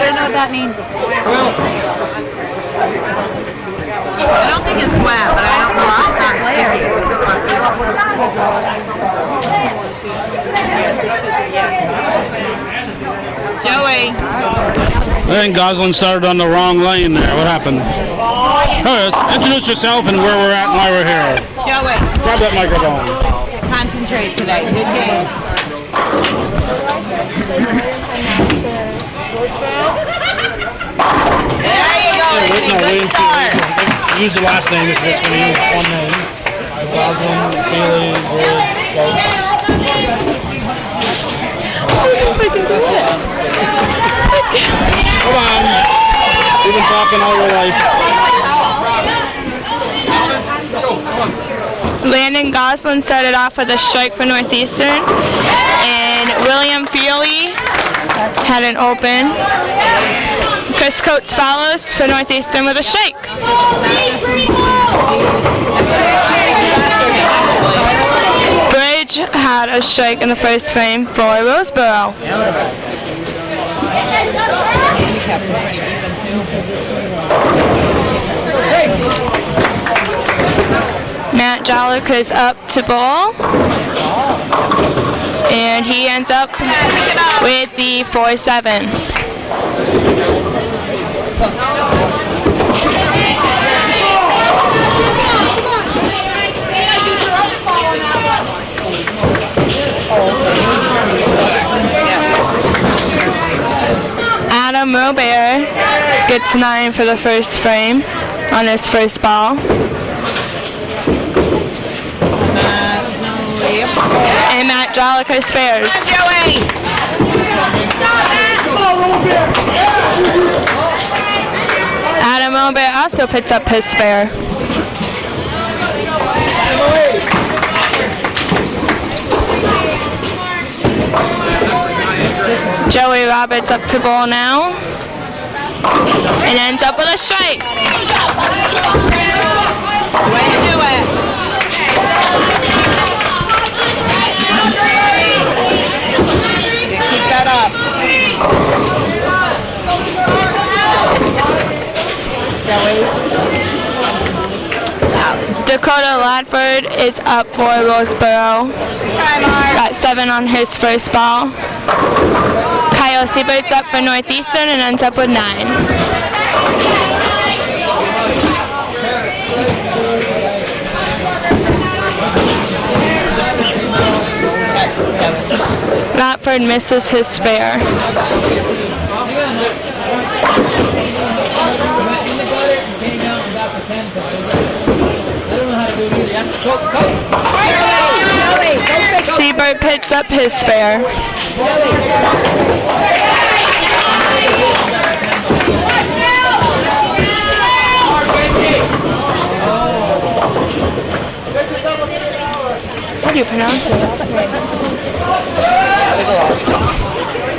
don't know what that means. I don't think it's wet, but I don't know. Joey. I think Gosling started on the wrong lane there. What happened? Introduce yourself and where we're at and why we're here. Joey. Grab that microphone. Concentrate today. Good game. There you go. Good start. Use the last name if it's going to use one name. Gosling, Bailey, Wood, Come on. You've been talking all your life. Landon Gosling started off with a strike for Northeastern, and William Feely had an open. Chris Coates follows for Northeastern with a strike. Bridge had a strike in the first frame for Willsboro. Matt Jollick is up to ball, and he ends up with the 4-7. Adam Robert gets 9 for the first frame on his first ball. And Matt Jolliker spares. Adam Robert also puts up his spare. Joey Roberts up to ball now and ends up with a strike. Way to do it. Keep that up. Dakota Ladford is up for Willsboro. Got 7 on his first ball. Kyle Siebert's up for Northeastern and ends up with 9. Ladford misses his spare. Siebert picks up his spare. How do you pronounce it?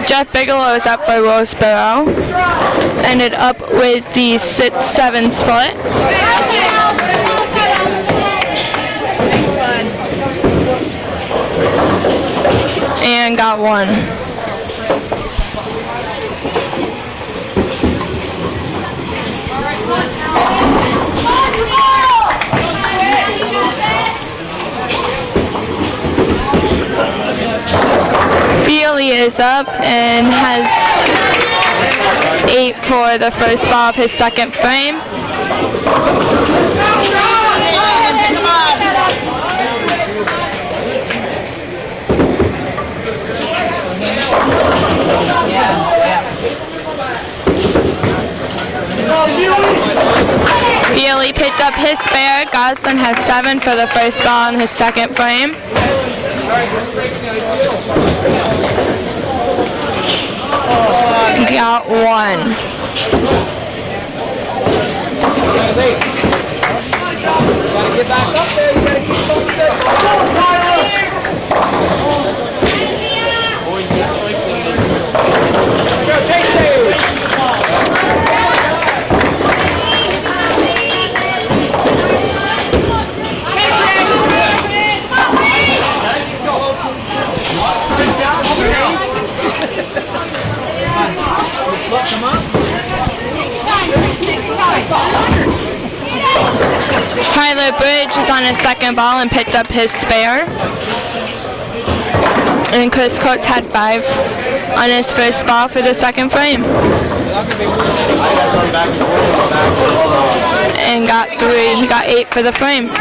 Jeff Bigelow is up for Willsboro. Ended up with the 6-7 split. And got 1. Feely is up and has 8 for the first ball of his second frame. Feely picked up his spare. Gosling has 7 for the first ball in his second frame. Got 1. Gotta get back up there. You gotta keep going there. Come on, Tyler. Go, take Dave. Bridge is on his second ball and picked up his spare. And Chris Coates had 5 on his first ball for the second frame. And got 3. He got 8 for the frame.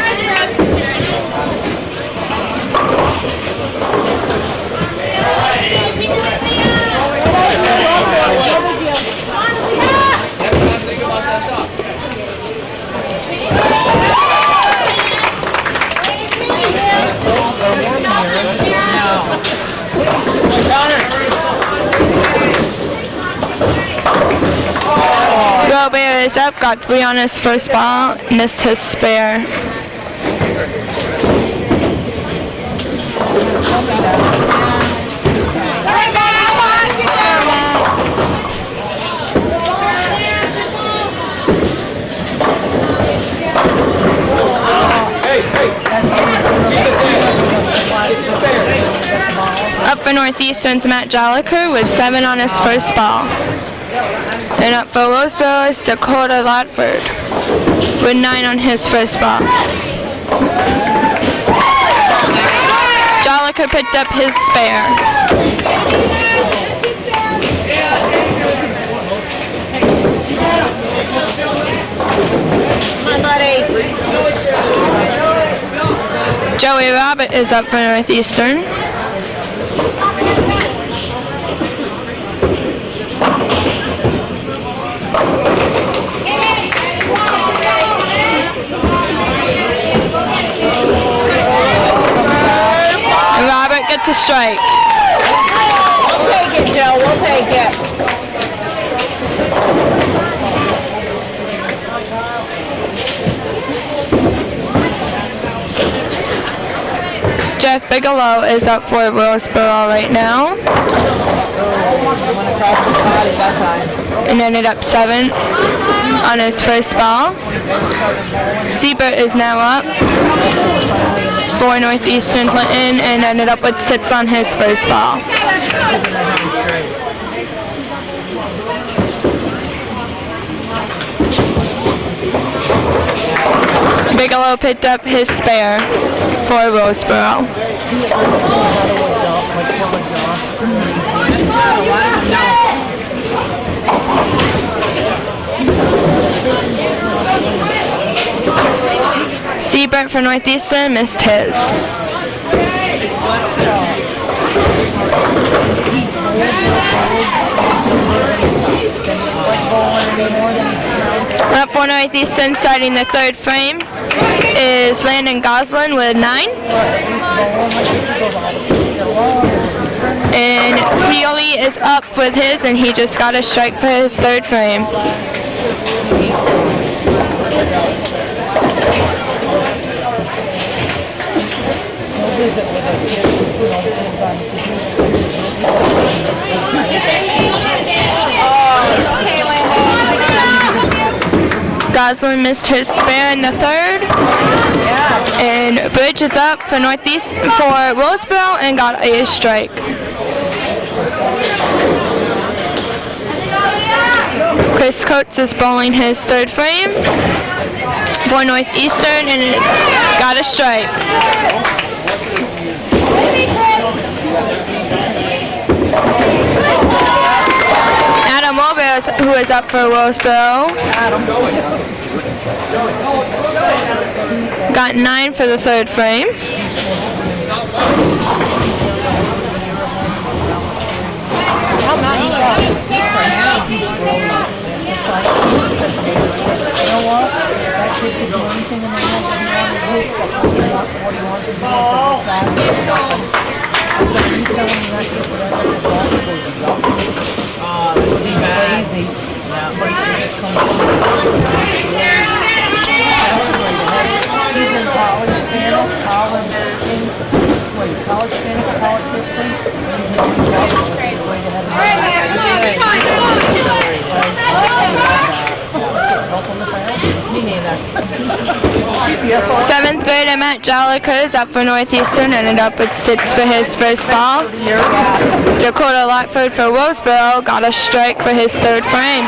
Robert is up, got 3 on his first ball, missed his spare. Up for Northeastern's Matt Jolliker with 7 on his first ball. And up for Willsboro is Dakota Lotford with 9 on his first ball. Jolliker picked up his spare. Come on, buddy. Joey Robert is up for Northeastern. And Robert gets a strike. We'll take it, Joe. We'll take it. Jeff Bigelow is up for Willsboro right now. And ended up 7 on his first ball. Siebert is now up for Northeastern Clinton and ended up with 6 on his first ball. Bigelow picked up his spare for Willsboro. Siebert for Northeastern missed his. Up for Northeastern, starting the third frame, is Landon Goslin with 9. And Frioli is up with his, and he just got a strike for his third frame. Goslin missed his spare in the third. And Bridge is up for Willsboro and got a strike. Chris Coates is bowling his third frame for Northeastern and got a strike. Adam Mulberry, who is up for Willsboro, got 9 for the third frame. Seventh grader Matt Jolliker is up for Northeastern, ended up with 6 for his first ball. Dakota Lockford for Willsboro got a strike for his third frame.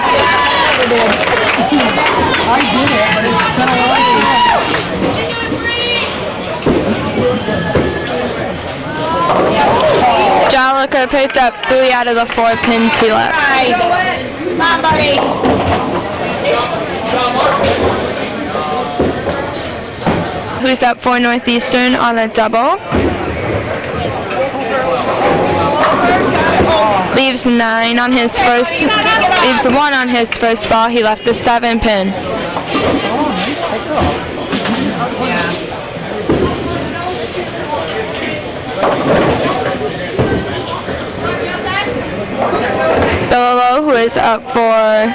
Joliker picked up 3 out of the 4 pins he left. Come on, buddy. Who's up for Northeastern on a double. Leaves 9 on his first, leaves 1 on his first ball. He left a 7 pin. Willsboro, who is up for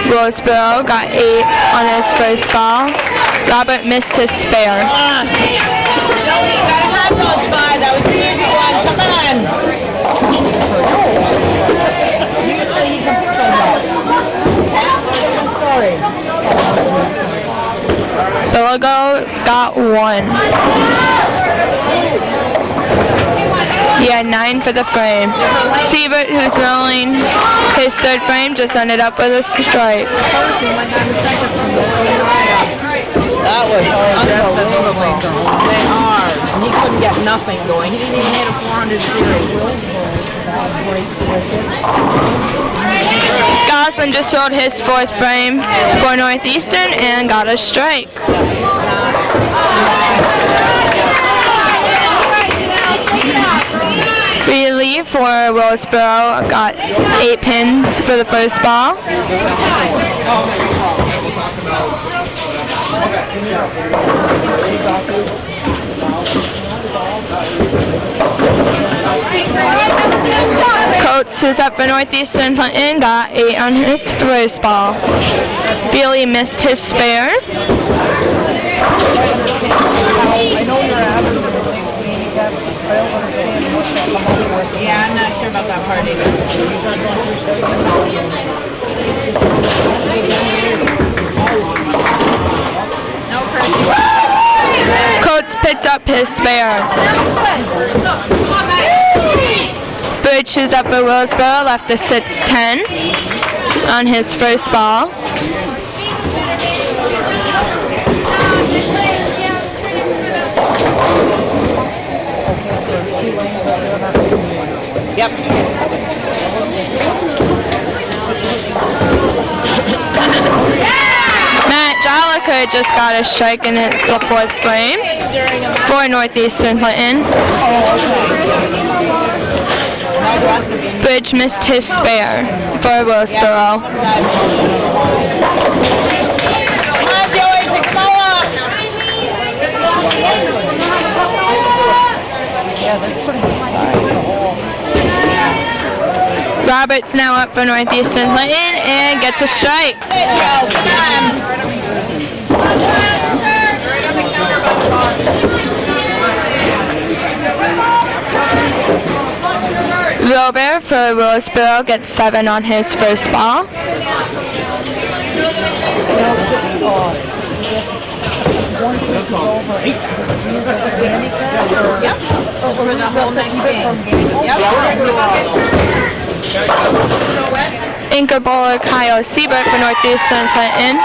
Willsboro, got 8 on his first ball. Robert missed his spare. You gotta have those 5. That was the easy one. Come on. Billigo got 1. He had 9 for the frame. Siebert, who's rolling his 3rd frame, just ended up with a strike. That was unbelievable. They are. And he couldn't get nothing going. He didn't even hit a 400 series. Goslin just rolled his 4th frame for Northeastern and got a strike. Freely for Willsboro got 8 pins for the first ball. Coates, who's up for Northeastern Clinton, got 8 on his first ball. Feely missed his spare. Yeah, I'm not sure about that part either. No pressure. Coates picked up his spare. Bridge, who's up for Willsboro, left a 6-10 on his first ball. Yep. Matt Joliker just got a strike in the 4th frame for Northeastern Clinton. Bridge missed his spare for Willsboro. Come on, Joey, pick them all up. Roberts now up for Northeastern Clinton and gets a strike. Robert for Willsboro gets 7 on his first ball. Yep. Over the whole next game. Yep. Anchor bowler Kyle Siebert for Northeastern Clinton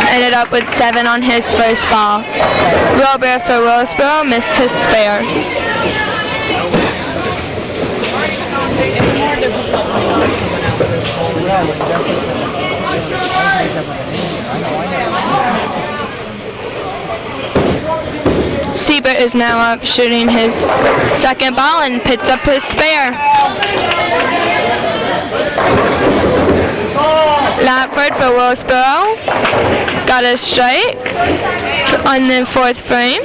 ended up with 7 on his first ball. Robert for Willsboro missed his spare. Siebert is now up shooting his 2nd ball and picks up his spare. Latford for Willsboro got a strike on the 4th frame.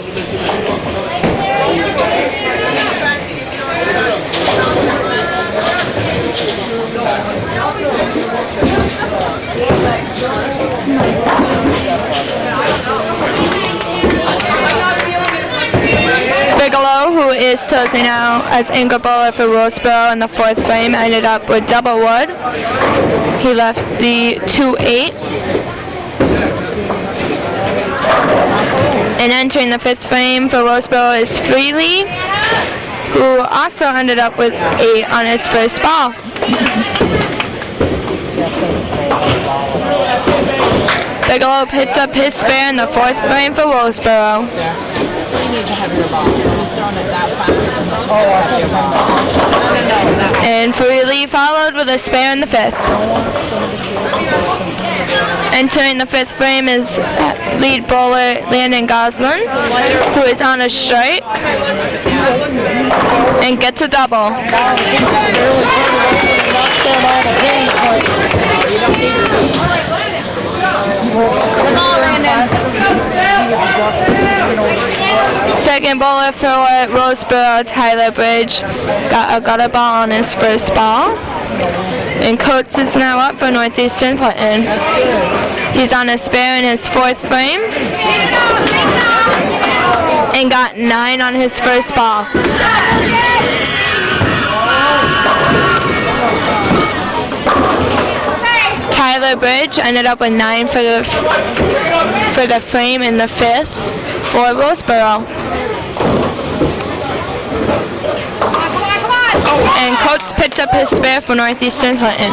Bigelow, who is closing out as anchor bowler for Willsboro in the 4th frame, ended up with double wood. He left the 2-8. And entering the 5th frame for Willsboro is Freely, who also ended up with 8 on his first ball. Bigelow picks up his spare in the 4th frame for Willsboro. He needs a heavier ball. He's throwing it that fast. And Freely followed with a spare in the 5th. Entering the 5th frame is lead bowler Landon Goslin, who is on a strike and gets a double. Second bowler for Willsboro, Tyler Bridge, got a gutter ball on his first ball. And Coates is now up for Northeastern Clinton. He's on a spare in his 4th frame and got 9 on his first ball. Tyler Bridge ended up with 9 for the frame in the 5th for Willsboro. And Coates picks up his spare for Northeastern Clinton.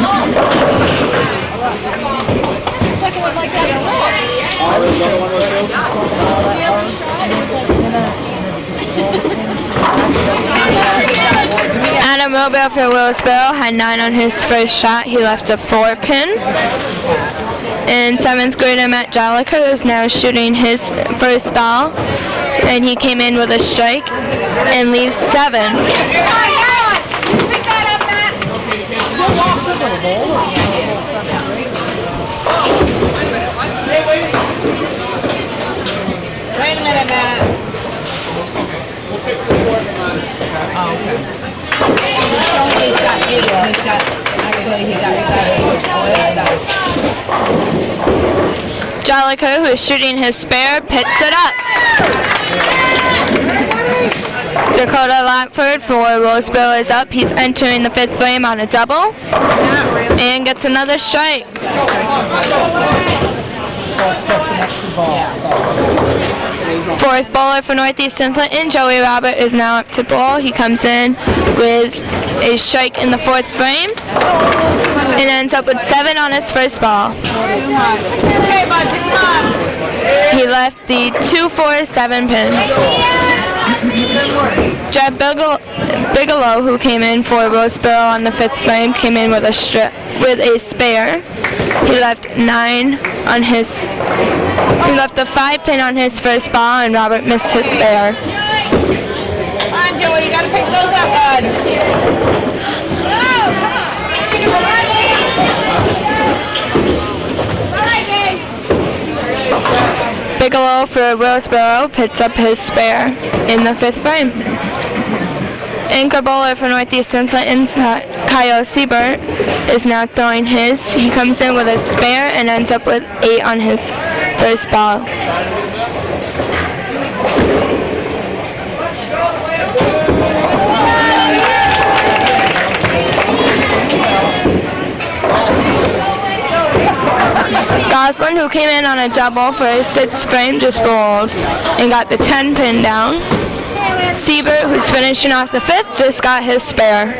Adam Mobile for Willsboro had 9 on his first shot. He left a 4-pin. And 7th grader Matt Joliker is now shooting his first ball. And he came in with a strike and leaves 7. Wait a minute, Matt. Joliker, who is shooting his spare, picks it up. Dakota Lockford for Willsboro is up. He's entering the 5th frame on a double and gets another strike. Fourth bowler for Northeastern Clinton, Joey Robert, is now up to bowl. He comes in with a strike in the 4th frame and ends up with 7 on his first ball. He left the 2-4-7 pin. Jeb Bigelow, who came in for Willsboro on the 5th frame, came in with a spare. He left 9 on his. He left the 5 pin on his first ball, and Robert missed his spare. Come on, Joey, you gotta pick those up, bud. Bigelow for Willsboro picks up his spare in the 5th frame. Anchor bowler for Northeastern Clinton's Kyle Siebert is now throwing his. He comes in with a spare and ends up with 8 on his first ball. Goslin, who came in on a double for his 6th frame, just bowled and got the 10 pin down. Siebert, who's finishing off the 5th, just got his spare.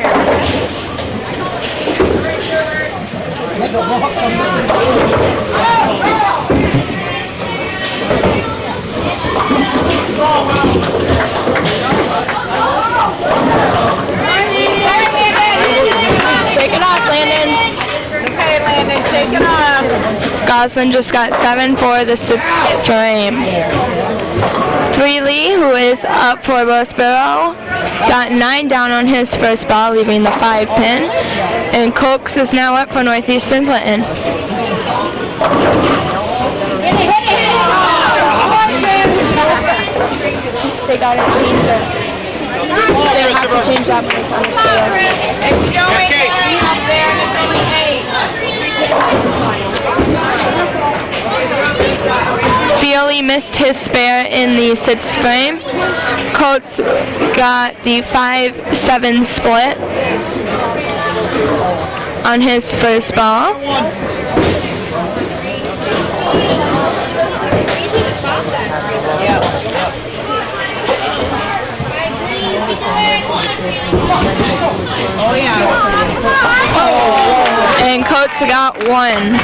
Take it off, Landon. Okay, Landon, take it off. Goslin just got 7 for the 6th frame. Freely, who is up for Willsboro, got 9 down on his first ball, leaving the 5 pin. And Coates is now up for Northeastern Clinton. They got to change it. They have to change that when it's on the field. It's showing 8 up there, and it's only 8. Feely missed his spare in the 6th frame. Coates got the 5-7 split on his first ball. Oh, yeah. And Coates got 1.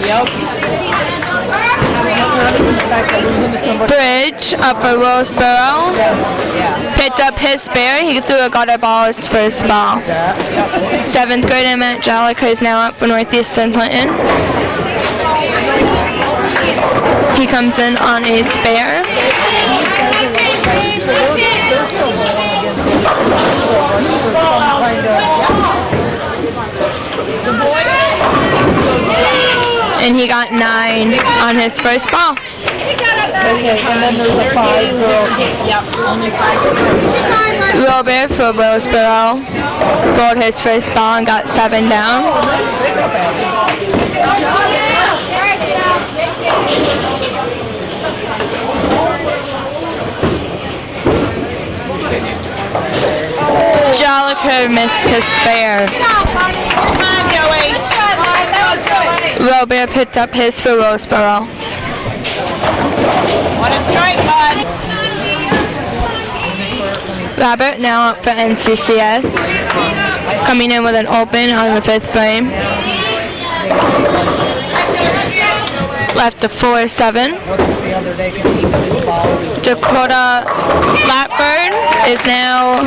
Yep. Bridge up for Willsboro. Picked up his spare. He threw a gutter ball his first ball. 7th grader Matt Jalica is now up for Northeastern Clinton. He comes in on a spare. And he got 9 on his first ball. Okay, and then there's a 5-girl. Yep, only 5 girls. Robert for Willsboro rolled his first ball and got 7 down. Joliker missed his spare. Come on, Joey. Robert picked up his for Willsboro. What a strike, bud. Robert now up for NCCS. Coming in with an open on the 5th frame. Left to 4-7. Dakota Latford is now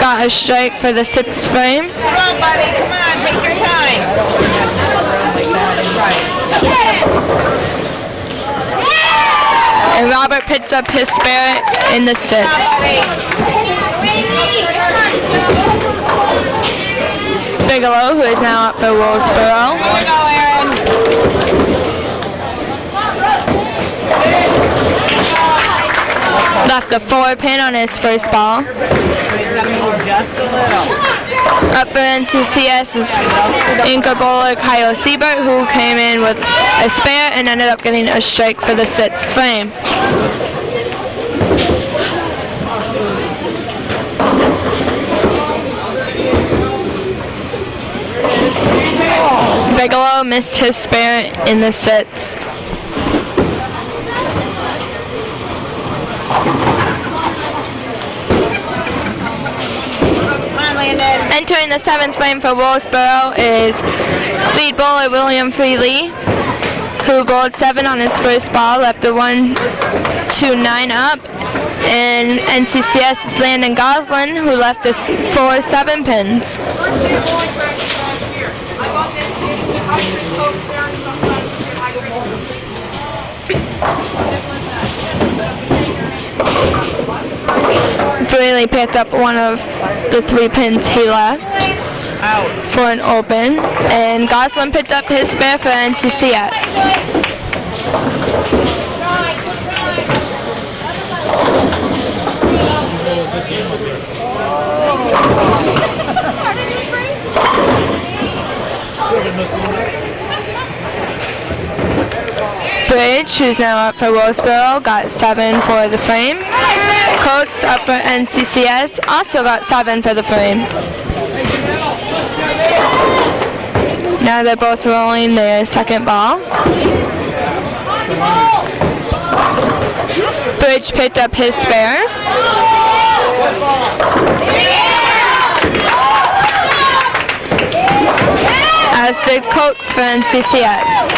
got a strike for the 6th frame. Come on, buddy. Come on, take your time. And Robert picks up his spare in the 6th. Bigelow, who is now up for Willsboro. Here we go, Aaron. Left a 4 pin on his first ball. Just a little. Up for NCCS is Inca bowler Kyle Siebert, who came in with a spare and ended up getting a strike for the 6th frame. Bigelow missed his spare in the 6th. Entering the 7th frame for Willsboro is lead bowler William Freely, who bowled 7 on his first ball, left the 1-2-9 up. And NCCS is Landon Goslin, who left the 4-7 pins. Freely picked up one of the 3 pins he left for an open, and Goslin picked up his spare for NCCS. Bridge, who's now up for Willsboro, got 7 for the frame. Coates, up for NCCS, also got 7 for the frame. Now they're both rolling their second ball. Bridge picked up his spare. As did Coates for NCCS.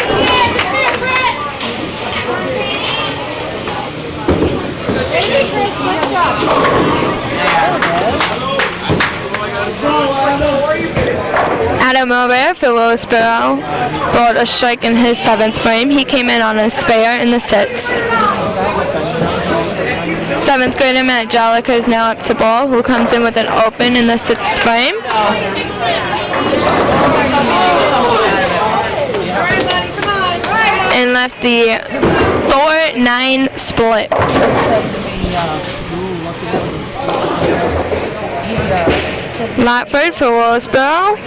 Adam O'Reilly for Willsboro bowled a strike in his 7th frame. He came in on a spare in the 6th. 7th grader Matt Jalica is now up to bowl, who comes in with an open in the 6th frame. And left the 4-9 split. Latford for Willsboro,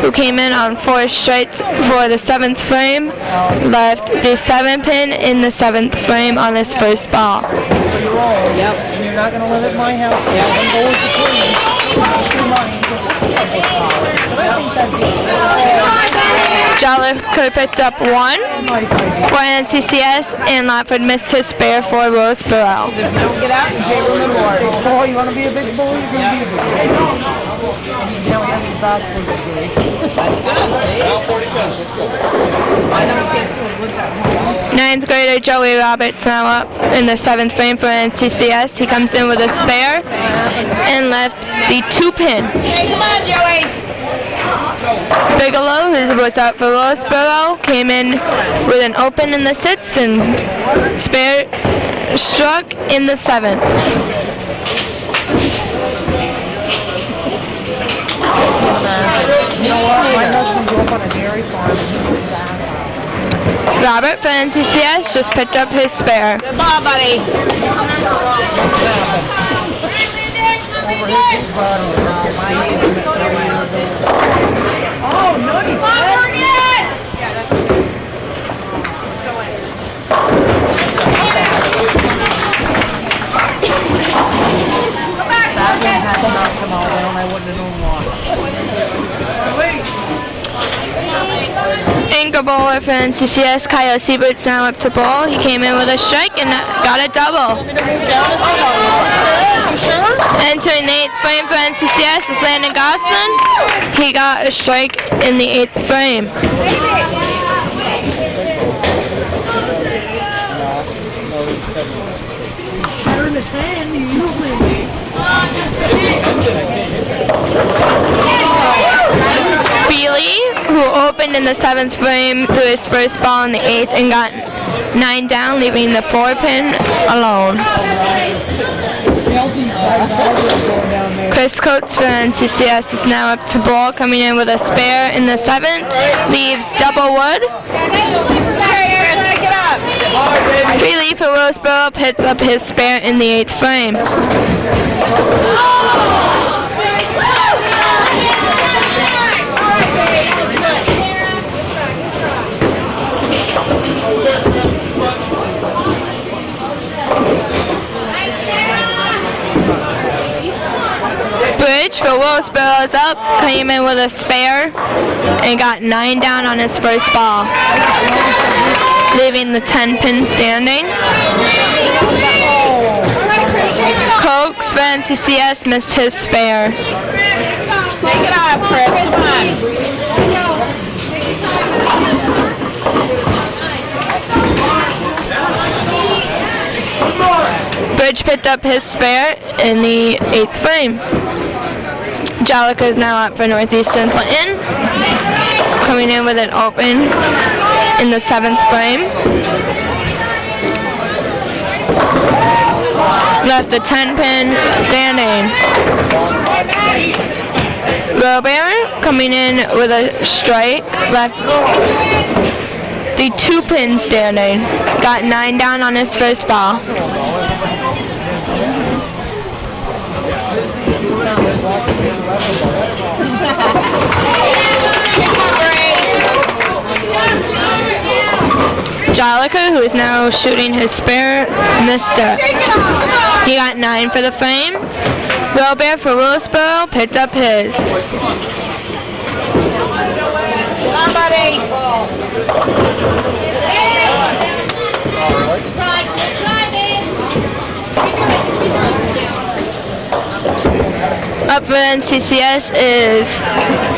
who came in on 4 strikes for the 7th frame, left the 7 pin in the 7th frame on his first ball. Yep, and you're not going to live at my house. Jalica picked up 1 for NCCS, and Latford missed his spare for Willsboro. Get out and pay a little more. Oh, you want to be a big boy? You're going to be a big boy. know, that's actually good. That's good, see? I don't get to look at home. Ninth grader Joey Roberts now up in the 7th frame for NCCS. He comes in with a spare and left the 2-pin. Hey, come on, Joey! Bigelow, who was out for Willsboro, came in with an open in the 6th and spare struck in the 7th. You know what? My husband grew up on a dairy farm and he was ass. Robert for NCCS just picked up his spare. Good ball, buddy. Over his big body. My age is 3 years old. Oh, no, he's not. Anchor bowler for NCCS, Kyle Siebert's now up to ball. He came in with a strike and got a double. Entering the 8th frame for NCCS is Landon Goslin. He got a strike in the 8th frame. Feely, who opened in the 7th frame, threw his first ball in the 8th and got 9 down, leaving the 4-pin alone. Chris Coates for NCCS is now up to ball, coming in with a spare in the 7th, leaves double wood. Feely for Willsboro picks up his spare in the 8th frame. Bridge for Willsboro is up, came in with a spare and got 9 down on his first ball, leaving the 10-pin standing. Cokes for NCCS missed his spare. Take it off, Chris. Come on. Bridge picked up his spare in the 8th frame. Jalika is now up for Northeastern Clinton, coming in with an open in the 7th frame. Left the 10-pin standing. Robert coming in with a strike, left the 2-pin standing. Got 9 down on his first ball. Jalika, who is now shooting his spare, missed it. He got 9 for the frame. Robert for Willsboro picked up his. Come on, buddy. Up for NCCS is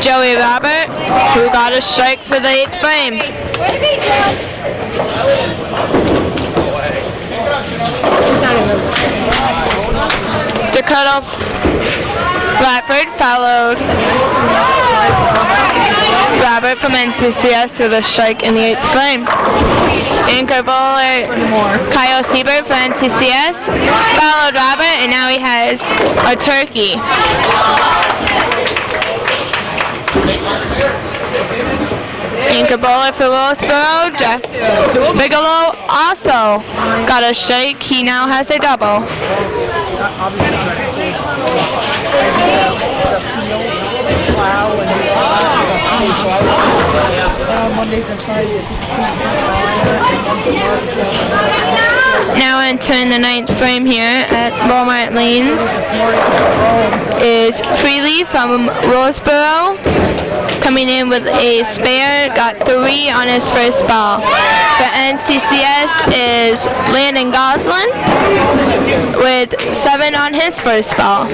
Joey Robert, who got a strike for the 8th frame. Dakota Bradford followed Robert from NCCS with a strike in the 8th frame. Anchor bowler Kyle Siebert for NCCS followed Robert, and now he has a turkey. Anchor bowler for Willsboro, Jeff Bigelow also got a strike. He now has a double. Now entering the 9th frame here at Mart Lanes is Freely from Willsboro, coming in with a spare, got 3 on his first ball. The NCCS is Landon Goslin with with 7 on his first ball.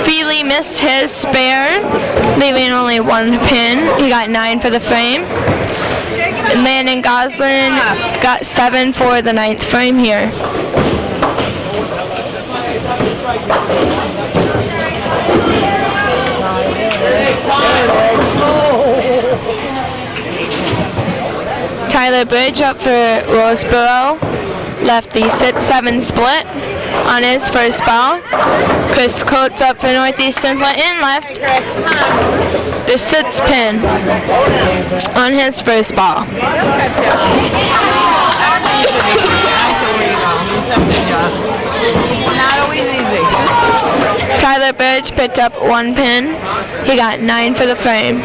Feely missed his spare, leaving only 1 pin. He got 9 for the frame. And Landon Goslin got 7 for the 9th frame here. Tyler Bridge up for Willsboro left the 6-7 split on his first ball. Chris Coates up for Northeastern Clinton left the 6 pin on his first ball. Not always easy. Tyler Bridge picked up 1 pin. He got 9 for the frame.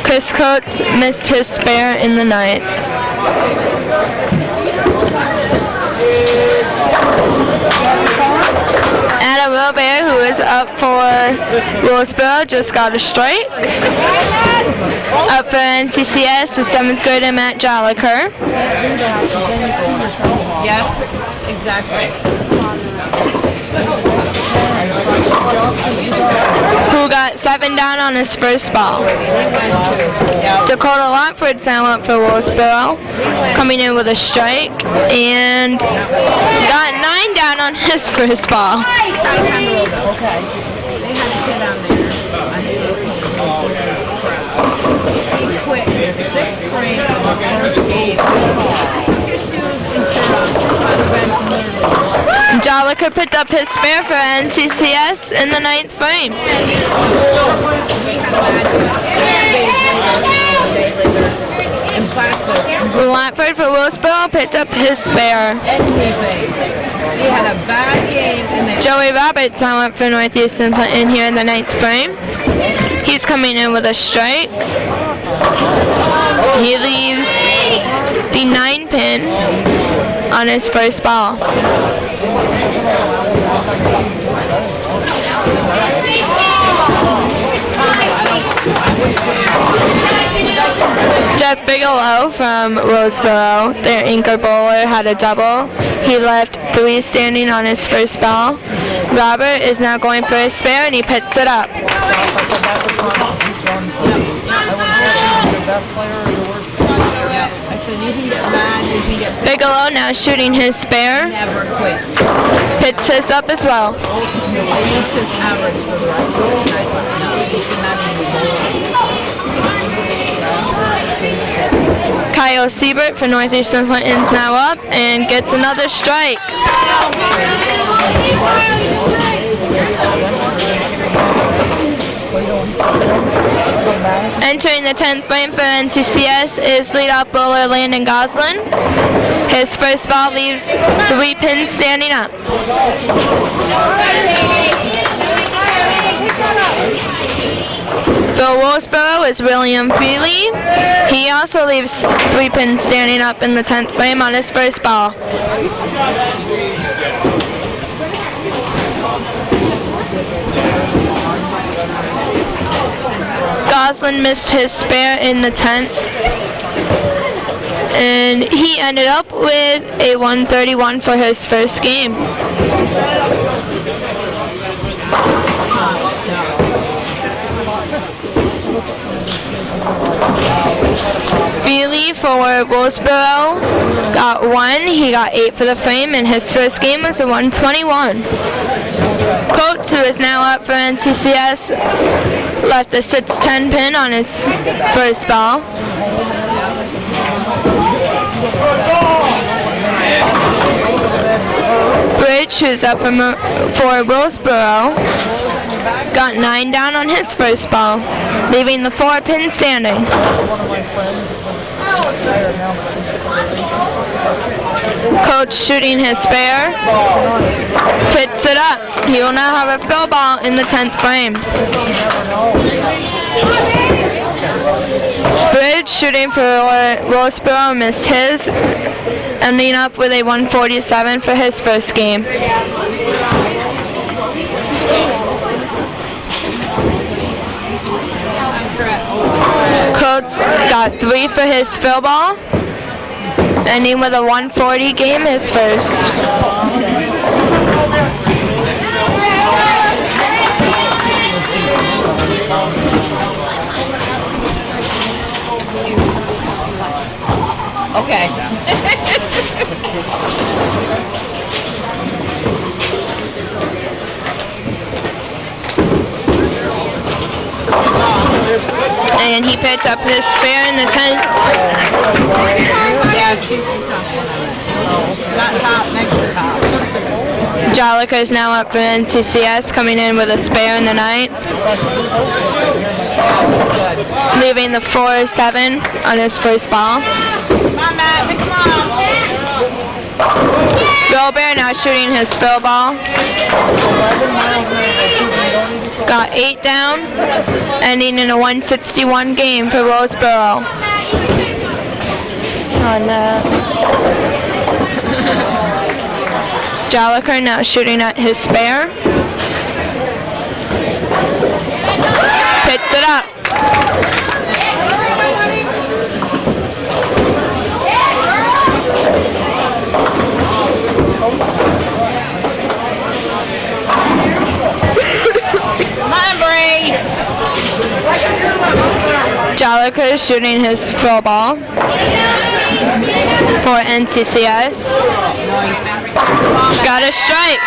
Chris Coates missed his spare in the 9th. Adam Wilbear, who is up for Willsboro, just got a strike. Up for NCCS, the 7th grader Matt Jolliker. Yes, exactly. Who got 7 down on his first ball. Dakota Lockford's now up for Willsboro, coming in with a strike, and got 9 down on his first ball. Okay. They had to get down there. He quit in the 6th frame of the first game. Took his shoes and stood up by the bench and literally. Jolliker picked up his spare for NCCS in the 9th frame. Lockford for Willsboro picked up his spare. He had a bad game. Joey Roberts now up for Northeastern Clinton here in the 9th frame. He's coming in with a strike. He leaves the 9 pin on his first ball. Jeff Bigelow from Willsboro, their anchor bowler, had a double. He left 3 standing on his first ball. Robert is now going for his spare and he picks it up. Bigelow now shooting his spare. Picks his up as well. Kyle Siebert for Northeastern Clinton's now up and gets another strike. Entering the 10th frame for NCCS is leadoff bowler Landon Goslin. His first ball leaves 3 pins standing up. For Willsboro is William Feely. He also leaves 3 pins standing up in the 10th frame on his first ball. Goslin missed his spare in the 10th, and he ended up with a 131 for his first game. Feely for Willsboro got 1. He got 8 for the frame, and his first game was a 121. Coates, who is now up for NCCS, left the 6-10 pin on his first ball. Bridge, who's up for Willsboro, got 9 down on his first ball, leaving the 4 pin standing. Coach shooting his spare, picks it up. He will now have a fill ball in the 10th frame. Bridge shooting for Willsboro missed his, ending up with a 147 for his first game. got 3 for his field ball, ending with a 140 game, his first. Okay. And he picked up his spare in the 10th. Yeah, she's not top, next to top. Jolica is now up for NCCS, coming in with a spare in the 9th. Leaving the 4-7 on his first ball. Come on, Matt, pick him up. Wilbur now shooting his fill ball. Got 8 down, ending in a 161 game for Willsboro. On Jolica now shooting at his spare. Picks it up. Jolica is shooting his full ball for NCCS. Got a strike.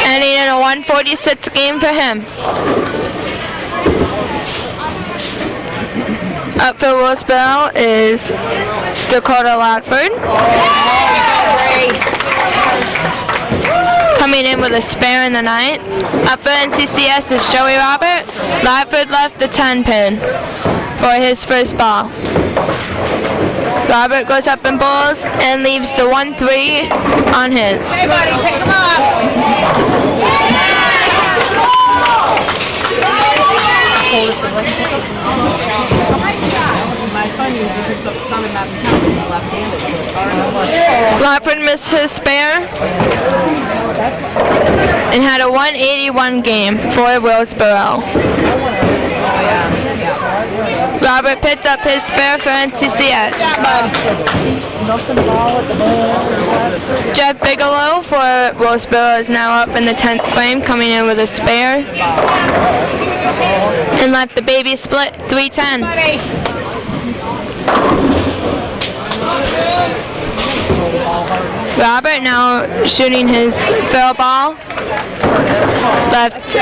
Ending in a 146 game for him. Up for Willsboro is Dakota Ladford. Coming in with a spare in the 9th. Up for NCCS is Joey Robert. Ladford left the 10 pin for his first ball. Robert goes up and bowls and leaves the 1-3 on his. Hey buddy, pick him up. My son usually picks up some in Mountain County. He's left-handed. Ladford missed his spare and had a 181 game for Willsboro. Robert picked up his spare for NCCS. Jeff Bigelow for Willsboro is now up in the 10th frame, coming in with a spare. And left the baby split 3-10. Robert now shooting his fill ball. Left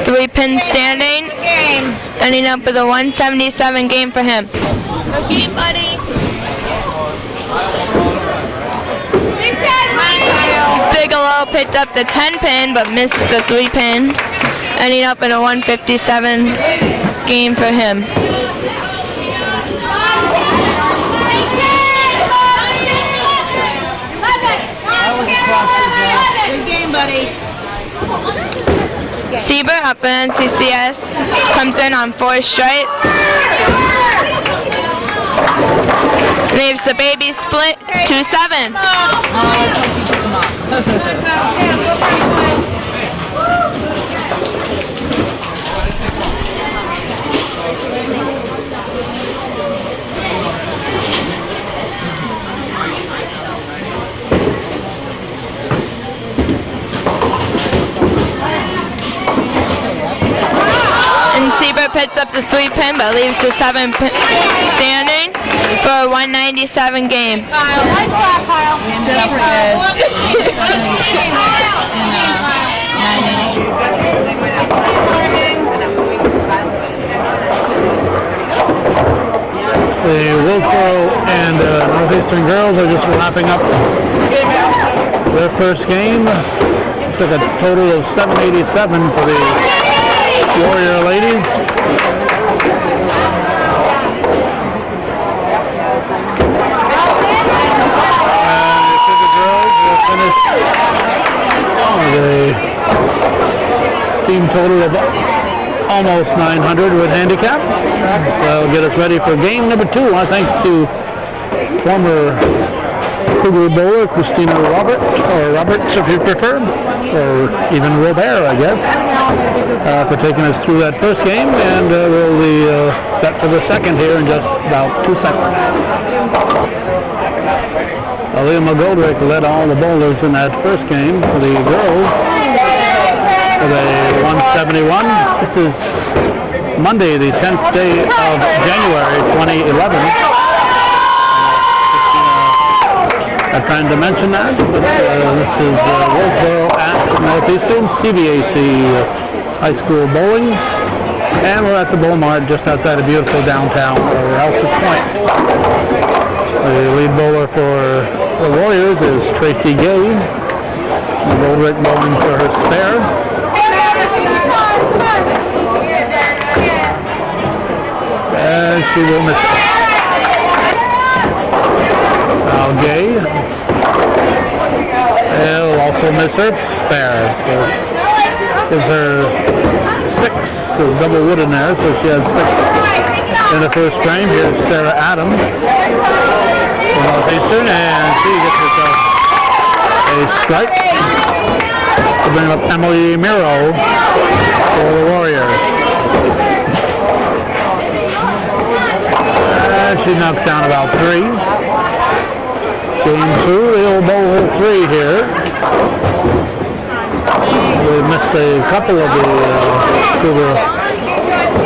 3 pin standing. Ending up with a 177 game for him. Okay, buddy. Bigelow picked up the 10 pin but missed the 3 pin. Ending up in a 157 game for him. Good game, buddy. Siebert up for NCCS, comes in on 4 strikes. Leaves the baby split 2-7. And Siebert picks up the 3 pin but leaves the 7 pin standing for a 197 game. Kyle, nice shot, Kyle. We ended up The Willsboro and Northeastern girls are just wrapping up their first game. Looks like a total of 787 for the Warrior ladies. For the girls, we'll finish the team total of almost 900 with handicap. So get us ready for game number 2. Thanks to former Cougar bowler Christina Robert, or Roberts if you prefer, or even Robert, I guess, for taking us through that first game, and we'll be set for the second here in just about 2 seconds. Aaliyah McGoldrick led all the bowlers in that first game for the girls with a 171. This is Monday, the 10th day of January 2011. I'm trying to mention that, but this is Willsboro at Northeastern, CBAC High School Bowling, and we're at the Mart just outside of beautiful downtown, or Elsa's Point. The lead bowler for the Warriors is Tracy Gay. McGoldrick bowling for her spare. And she will miss it. Now Gay. He'll also miss her spare. So gives her 6. So double wood in there, so she has 6 in the first frame. Here's Sarah Adams from Northeastern, and she gets herself a strike to bring up Emily Miro for the Warriors. And she knocks down about 3. Game 2, they'll bowl 3 here. We missed a couple of the Cougar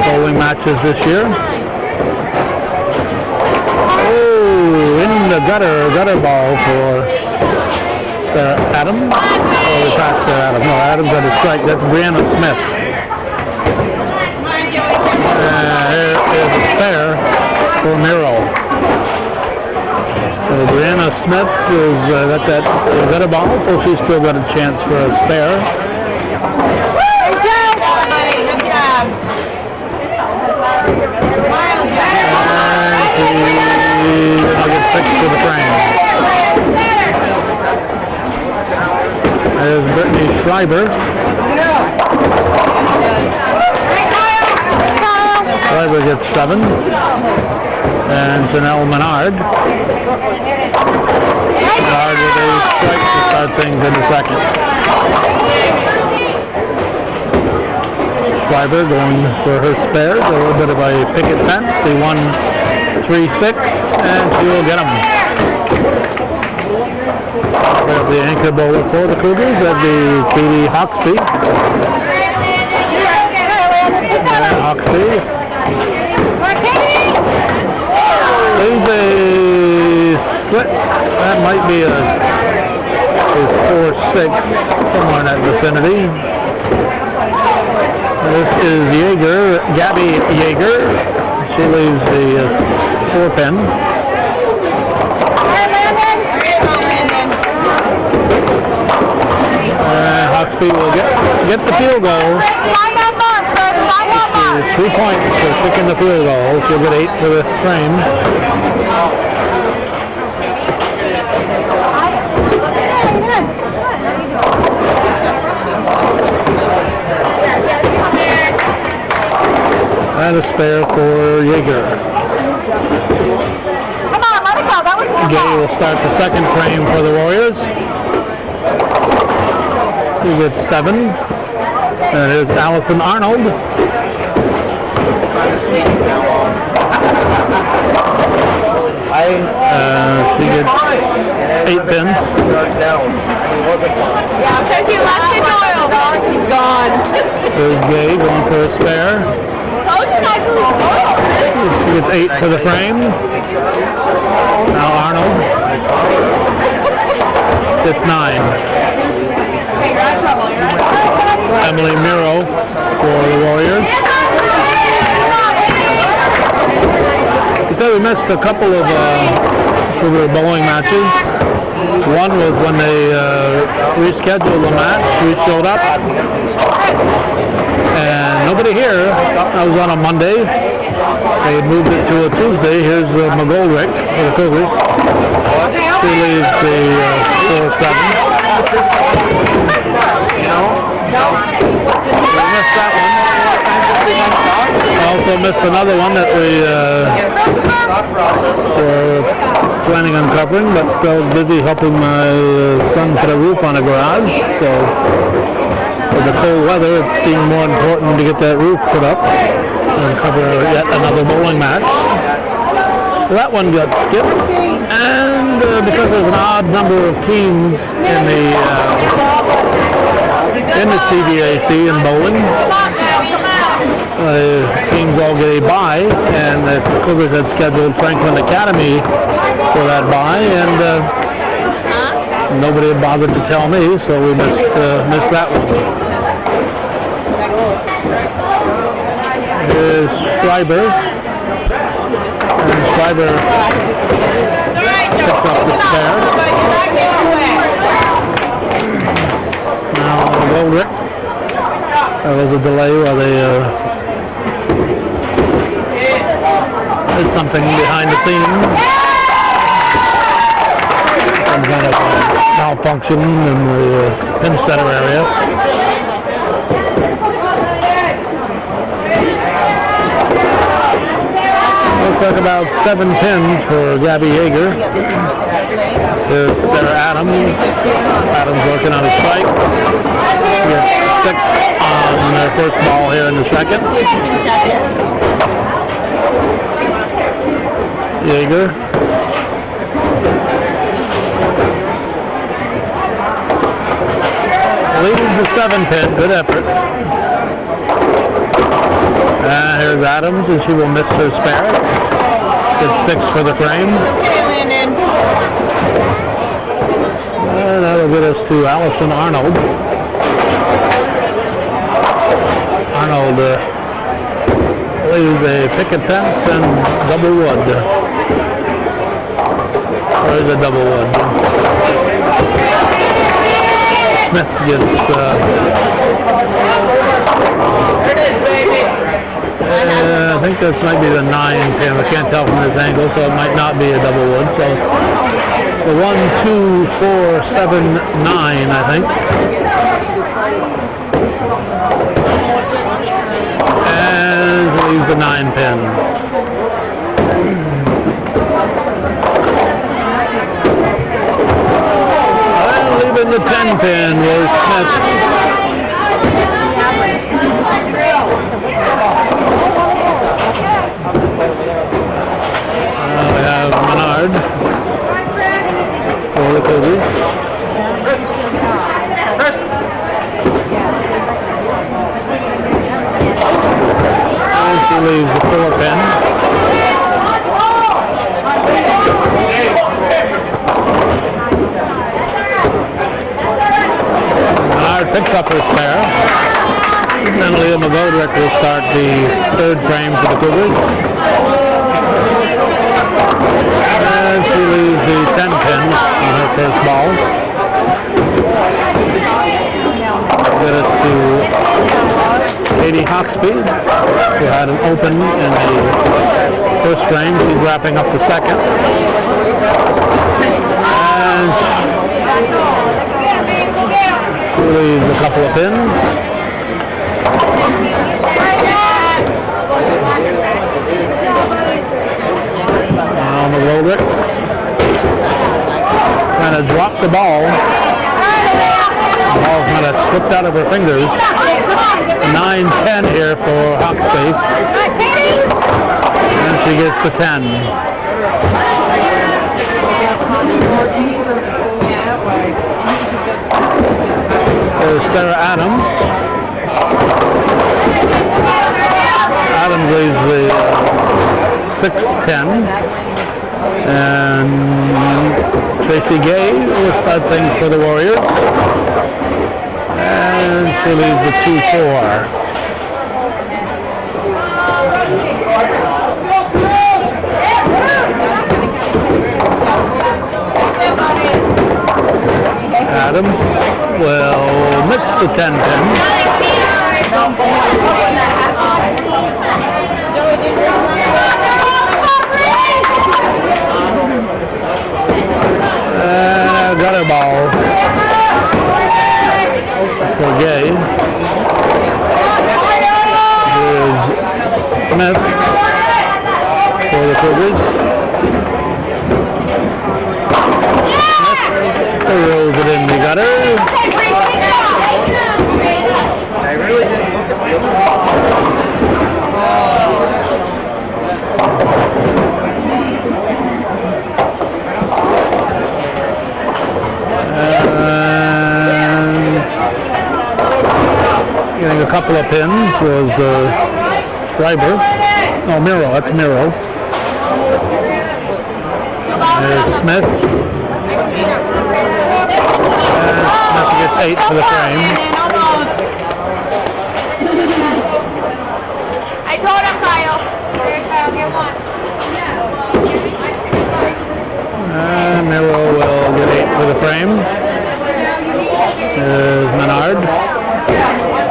bowling matches this year. Oh, in the gutter ball for Sarah Adams. Oh, it's not Sarah Adams. No, Adams got a strike. That's Brianna Smith. Here is a spare for Miro. So Brianna Smith has got that gutter ball, so she's still got a chance for a spare. Good job. And she'll get 6 for the frame. There's Brittany Schreiber. Schreiber gets 7. And Janelle Menard. Menard with a strike to start things in the second. Schreiber going for her spares, a little bit of a picket fence. They won 3-6, and she will get them. We have the anchor bowler for the Cougars, that'd be Katie Hawksby. And Hawksby. There's a split. That might be a 4-6, somewhere in that vicinity. This is Yeager, Gabby Yeager. She leaves the 4-pin. Hawksby will get the field goal. 2 points for kicking the field goal. She'll get 8 for the frame. And a spare for Yeager. Come on, let it go. That was Gay will start the second frame for the Warriors. He gets 7. And here's Allison Arnold. She gets 8 pins. Yeah, because he left the oil. He's gone. There's Gay going for a spare. She gets 8 for the frame. Now Arnold gets 9. Emily Miro for the Warriors. So we missed a couple of Cougar bowling matches. One was when they rescheduled the match. We showed up and nobody here. That was on a Monday. They moved it to a Tuesday. Here's McGoldrick for the Cougars. She leaves the 4-7. We missed that one. Also also missed another one that we were planning on covering, but I was busy helping my son put a roof on a garage. So with the cold weather, it seemed more important to get that roof put up and cover yet another bowling match. So that one got skipped, and because there's an odd number of teams in the CBAC in bowling, teams all get a bye, and the Cougars had scheduled Franklin Academy for that bye, and nobody had bothered to tell me, so we missed that one. Here's Schreiber, and Schreiber picks up the spare. Now Goldrick. There was a delay while they did something behind the scenes. Some kind of malfunction in the pin center area. Looks like about 7 pins for Gabby Yeager. There's Sarah Adams. Adams working on a strike. Gets 6 on their first ball here in the second. Yeager. Leads the 7 pin. Good effort. Here's Adams, and she will miss her spare. Gets 6 for the frame. That'll get us to Allison Arnold. Arnold leaves a picket fence and double wood. Or is it double wood? Smith gets I think this might be the 9 pin. I can't tell from this angle, so it might not be a double wood. So the 1, 2, 4, 7, 9, I think. And leaves the 9 pin. And leaving the 10 pin was Smith. We have Menard for the Cougars. And she leaves the 4 pin. Menard picks up her spare. Then Leah McGodrick will start the 3rd frame for the Cougars. And she leaves the 10 pin on her first ball. Get us to Katie Hawksby, who had an open in the first frame. She's wrapping up the second. And she leaves a couple of pins. On the Goldrick. Kind of dropped the ball. The ball kind of slipped out of her fingers. 9-10 here for Hawksby. And she gets to 10. There's Sarah Adams. Adams leaves the 6-10. And Tracy Gay will start things for the Warriors. And she leaves the 2-4. Adams will miss the 10 pin. Gutter ball for Gay. Here's Smith. couple of pins was Schreiber. No, Miro. That's Miro. There's Smith. And Smith gets 8 for the frame. I told him, Kyle. Here, Kyle, get one. And Miro will get 8 for the frame. There's Menard.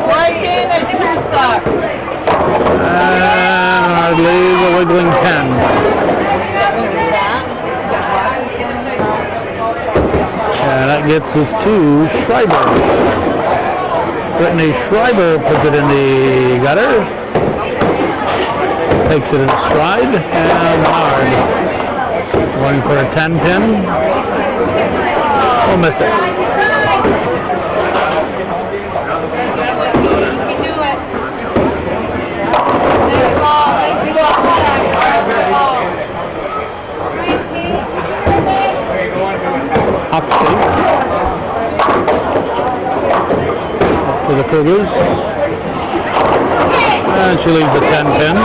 14, there's 2 stock. And Menard leaves a wiggling 10. And that gets us to Schreiber. Brittany Schreiber puts it in the gutter. Takes it in stride. And Menard going for a 10 pin. We'll miss it. Huxley for the Cougars. And she leaves a 10 pin.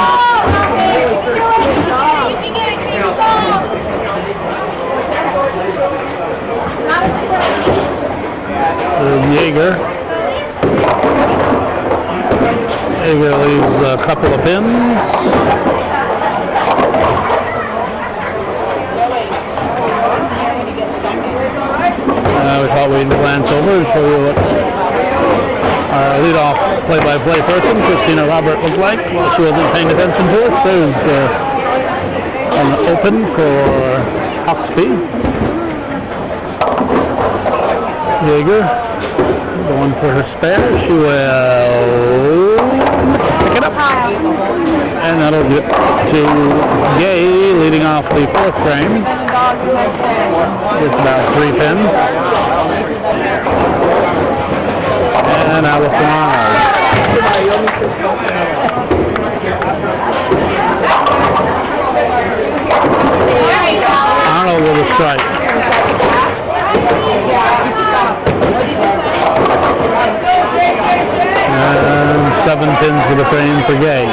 There's Yeager. Yeager leaves a couple of pins. We thought we'd glance over and show you what our leadoff play-by-play person, Christina Robert, looked like while she wasn't paying attention to us. There's an open for Hawksby. Yeager going for her spare. She will pick it up. And that'll get to Gay leading off the 4th frame. It's about 3 pins. And Allison Arnold. Arnold with a strike. And 7 pins for the frame for Gay.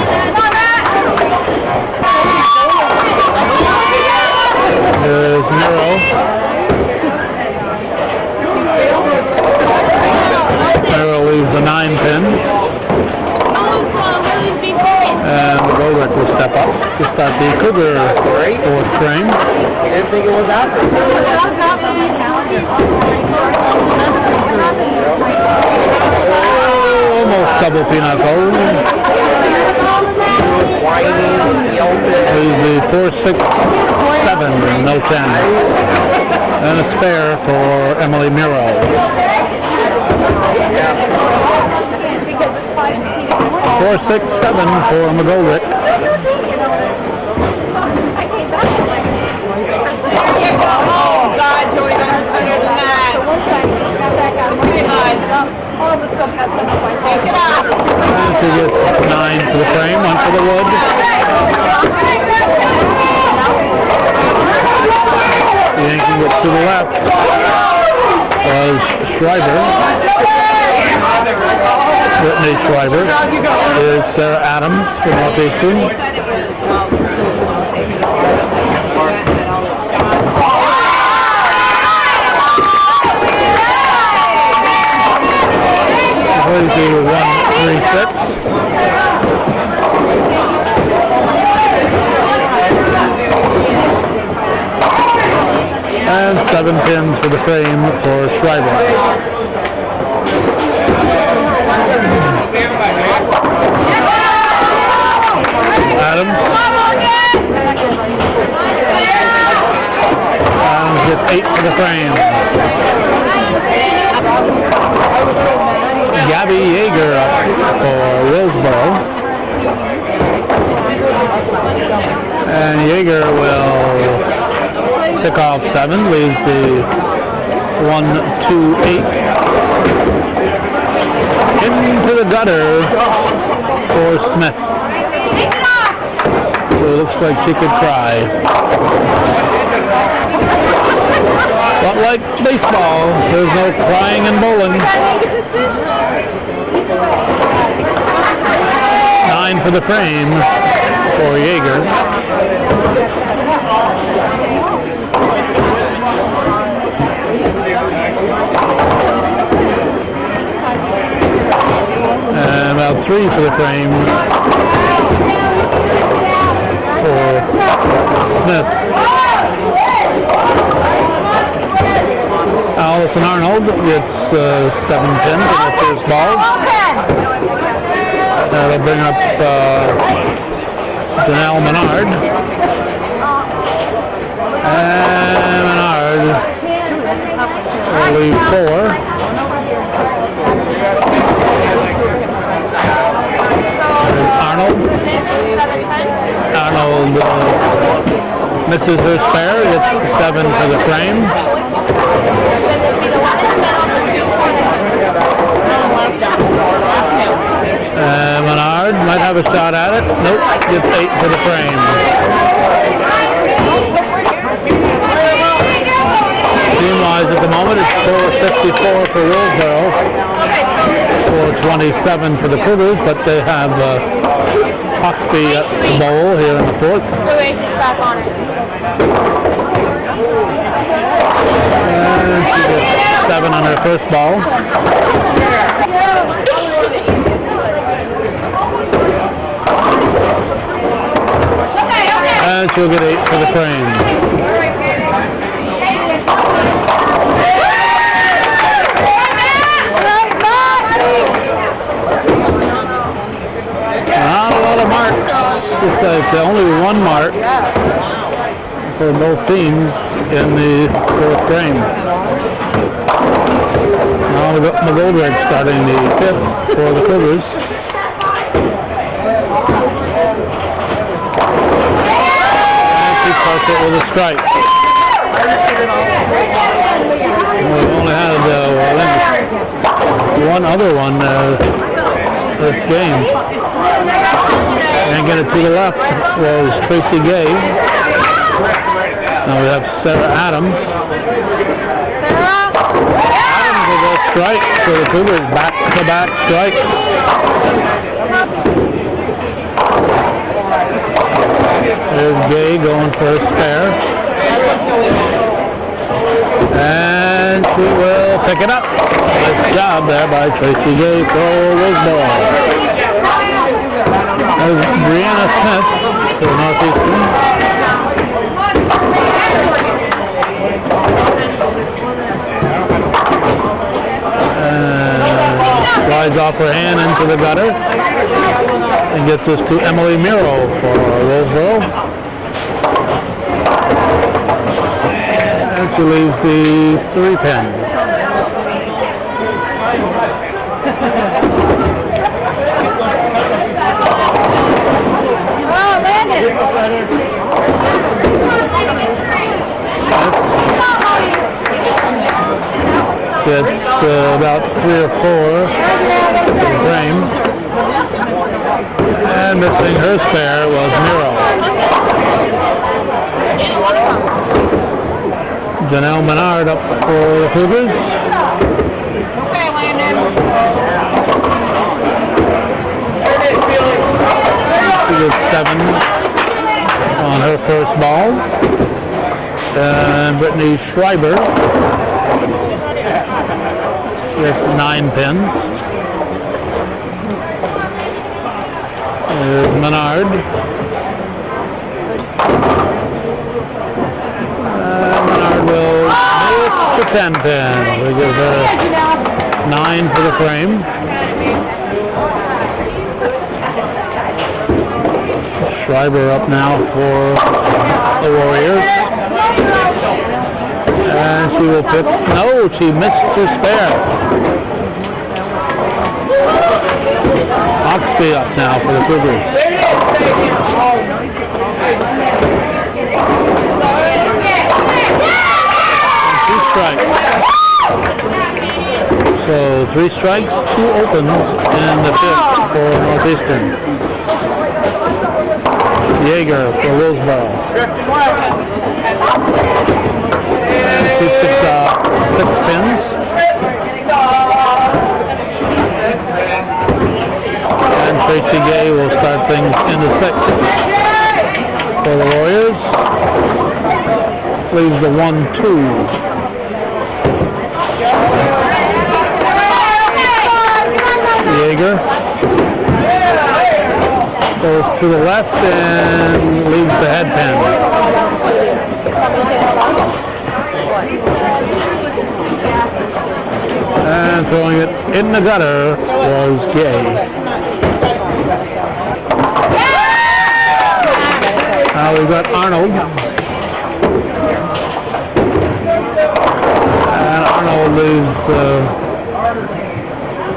There's Miro. Miro leaves a 9 pin. And Golrick will step up to start the Cougar 4th frame. I didn't think it was out there. Almost double pinochle. There's the 4, 6, 7, no 10. And a spare for Emily Miro. 4, 6, 7 for McGoldrick. Oh, God, Joey, don't better than that. All of us still have some points. Take it off. And she gets 9 for the frame, 1 for the wood. Yanking it to the left was Schreiber. Brittany Schreiber is Sarah Adams for Northeastern. Plays the 1-3-6. And 7 pins for the frame for Schreiber. Adams gets 8 for the frame. Gabby Yeager up for Willsboro. And Yeager will pick off 7, leaves the 1-2-8 into the gutter for Smith. So it looks like she could cry. But like baseball, there's no crying in bowling. for the frame for Jaeger. And about 3 for the frame for Smith. Allison Arnold gets 7 pins in her first ball. That'll bring up Janelle Menard. And Menard will leave 4. Arnold misses her spare, gets 7 for the frame. Menard might have a shot at it. Nope, gets 8 for the frame. Team-wise at the moment, it's 454 for Willsboro, 427 for the Cougars, but they have Hawksby at the bowl here in the 4th. And she gets 7 on her first ball. And she'll get 8 for the frame. Not a lot of marks. It's only 1 mark for both teams in the 4th frame. Now McGoldrick starting the 5th for the Cougars. And she starts it with a strike. We only had one other one this game. And get it to the left was Tracy Gay. Now we have Sarah Adams. Adams with a strike for the Cougars, back-to-back strikes. There's Gay going for a spare. And she will pick it up. Nice job there by Tracy Gay for Willsboro. There's Brianna Smith for Northeastern. Slides off her hand into the gutter and gets us to Emily Miro for Willsboro. And she leaves the 3 pins. Gets about 3 or 4 for the frame. And missing her spare was Miro. Janelle Menard up for the Cougars. She gets 7 on her first ball. And Brittany Schreiber gets 9 pins. There's Menard. Menard will miss the 10 pins. We give her 9 for the frame. Schreiber up now for the Warriors. And she will pick, no, she missed her spare. Hawksby up now for the Cougars. And 2 strikes. So 3 strikes, 2 opens in the 5th for Northeastern. Jaeger for Willsboro. She picks up 6 pins. And Tracy Gay will start things a 1-2. Jaeger goes to the left and leaves the head pin. And throwing it in the gutter was Gay. Now we've got Arnold. And Arnold leaves a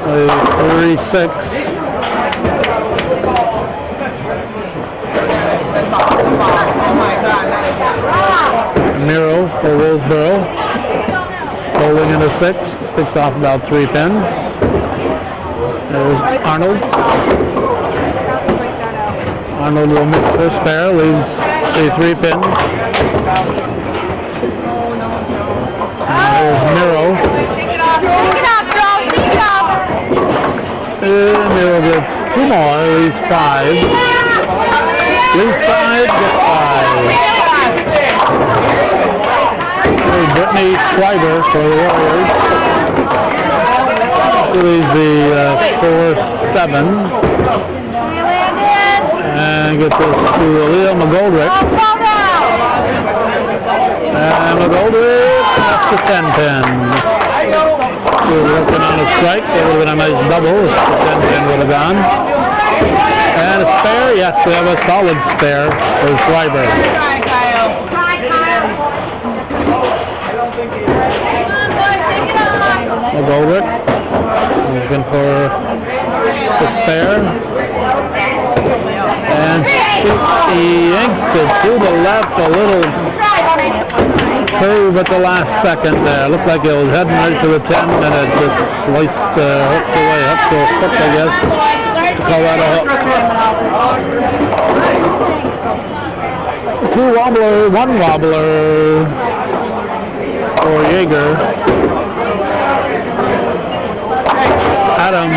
3-6. Miro for Willsboro. Rolling into 6. Picks off about 3 pins. There's Arnold. Arnold will miss her spare, leaves a 3 pin. There's Miro. Miro gets 2 more, leaves 5. Leaves 5, gets 5. Brittany Schreiber for the Warriors. She leaves the 4-7. And gets this to Aaliyah McGoldrick. And McGoldrick up to 10 pin. We were working on a strike. That would have been a nice double if the 10 pin would have gone. And a spare. Yes, we have a solid spare for Schreiber. McGoldrick looking for the spare. And she yanks it to the left, a little curve at the last second there. Looked like it was heading right to the 10 and it just sliced the hook away up to a hook, I guess, to call that a hook. 2 wobbler, 1 wobbler for Jaeger. Adams.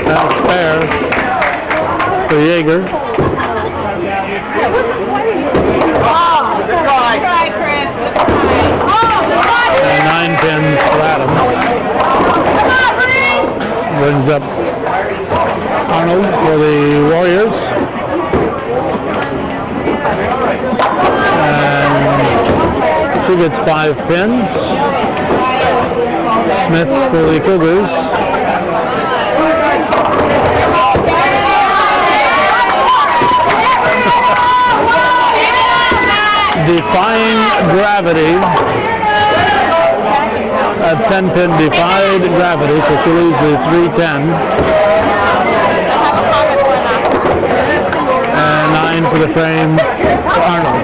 Now spare for Jaeger. And 9 pins for Adams. Brings up Arnold for the Warriors. And she gets 5 pins. Smith for the Cougars. Defying gravity. At 10 pin defied gravity, so she leaves the 310. And 9 for the frame for Arnold.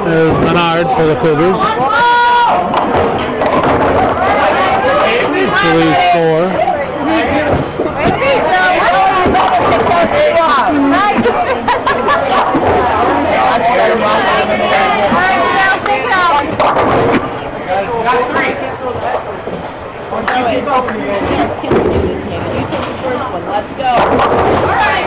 There's Menard for the Cougars. She leaves 4. Got 3. Let's go. All right.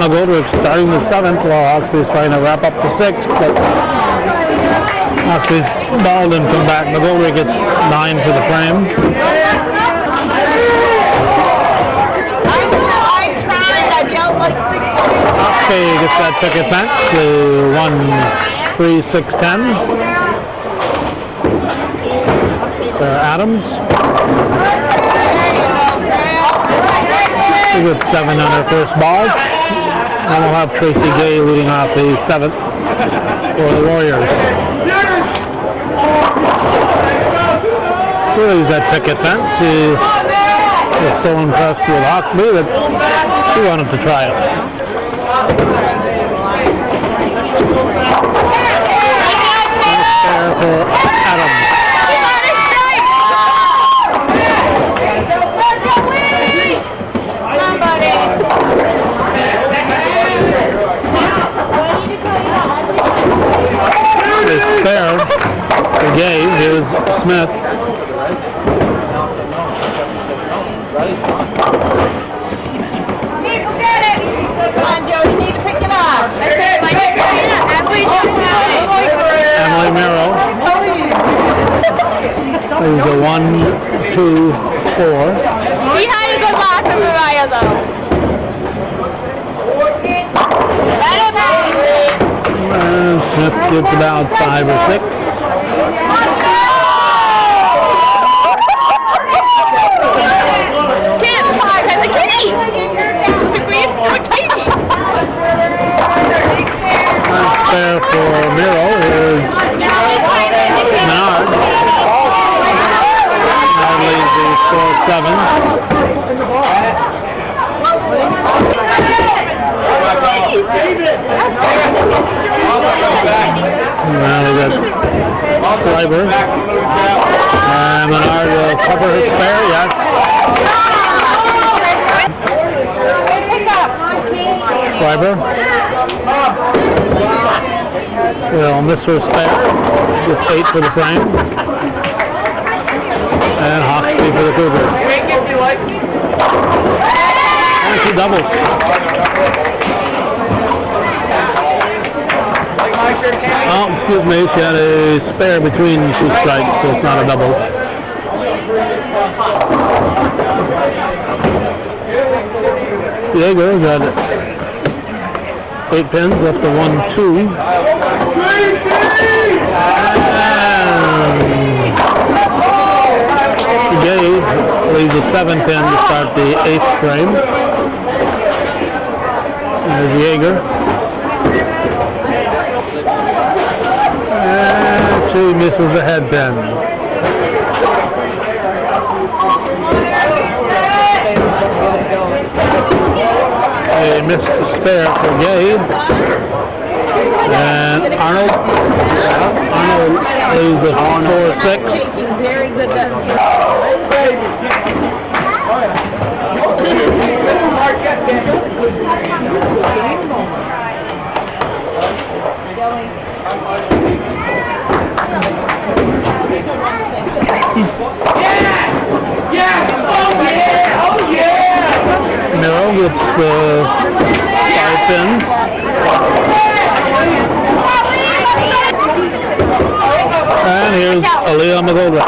McGoldrick starting the 7th while Hawksby's trying to wrap up the 6th. But Hawksby's ball didn't come back. McGoldrick gets 9 for the frame. Hawksby gets that picket fence to 1-3-6-10. Sarah Adams. She gets 7 on her first ball. And we'll have Tracy Gay leading off the 7th for the Warriors. So he's at picket fence. He was so impressed with Hawksby that he wanted to try it. There for Adams. His spare for Gage is Smith. Come on, Joe, you need to pick it up. Emily Merrill. There's a 1, 2, 4. He had a good loss for Mariah though. Smith gets about 5 or 6. Fair for Miro is Mart. That leaves the score 7. Now we got Schreiber. And Menard will cover his spare, yes. Schreiber. Will miss her spare. Gets 8 for the frame. And Hawksby for the Cougars. And she doubles. Oh, excuse me, she had a spare between 2 strikes, so it's not a double. Jaeger got 8 pins, left a 1, 2. Gage leaves a 7 pin to start the 8th frame. There's Jaeger. And she misses the head pin. A missed spare for Gabe. And Arnold leaves a 4-6. Very good. Miro gets 5 pins. And here's Aaliyah Magoga.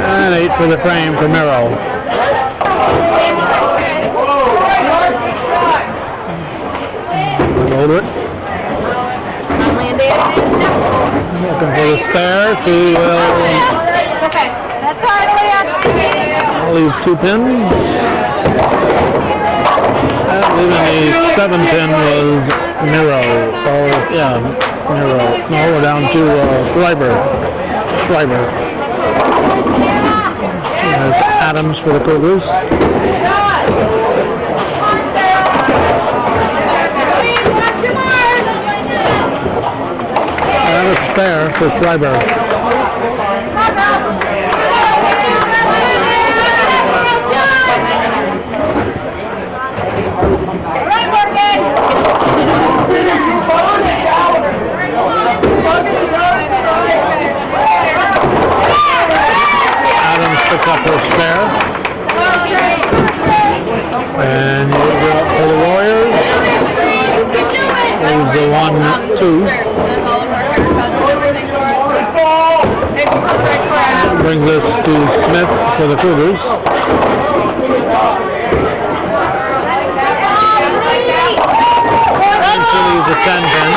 And 8 for the frame for Miro. Hold it. Looking for the spare. She will leave 2 pins. And leaving the 7 pin was Miro. Oh, yeah, Miro. No, we're down to Schreiber. There's Adams for the Cougars. And a spare for Schreiber. Adams picks up her spare. And you'll go up for the Warriors. There's the 1, 2. Brings us to Smith for the Cougars. And she leaves a 10 pin.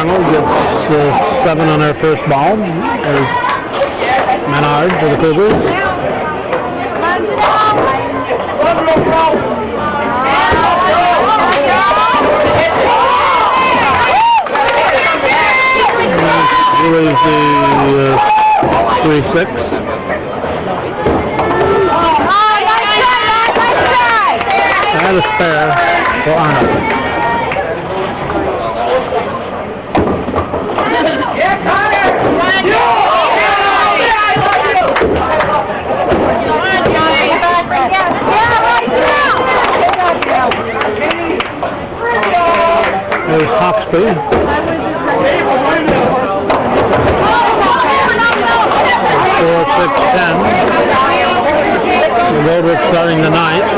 Arnold gets 7 on their first ball. There's Menard for the Cougars. Here is the 3-6. And a spare for Arnold. There's Hawksby. 4-6-10. The Goldrick starting the ninth.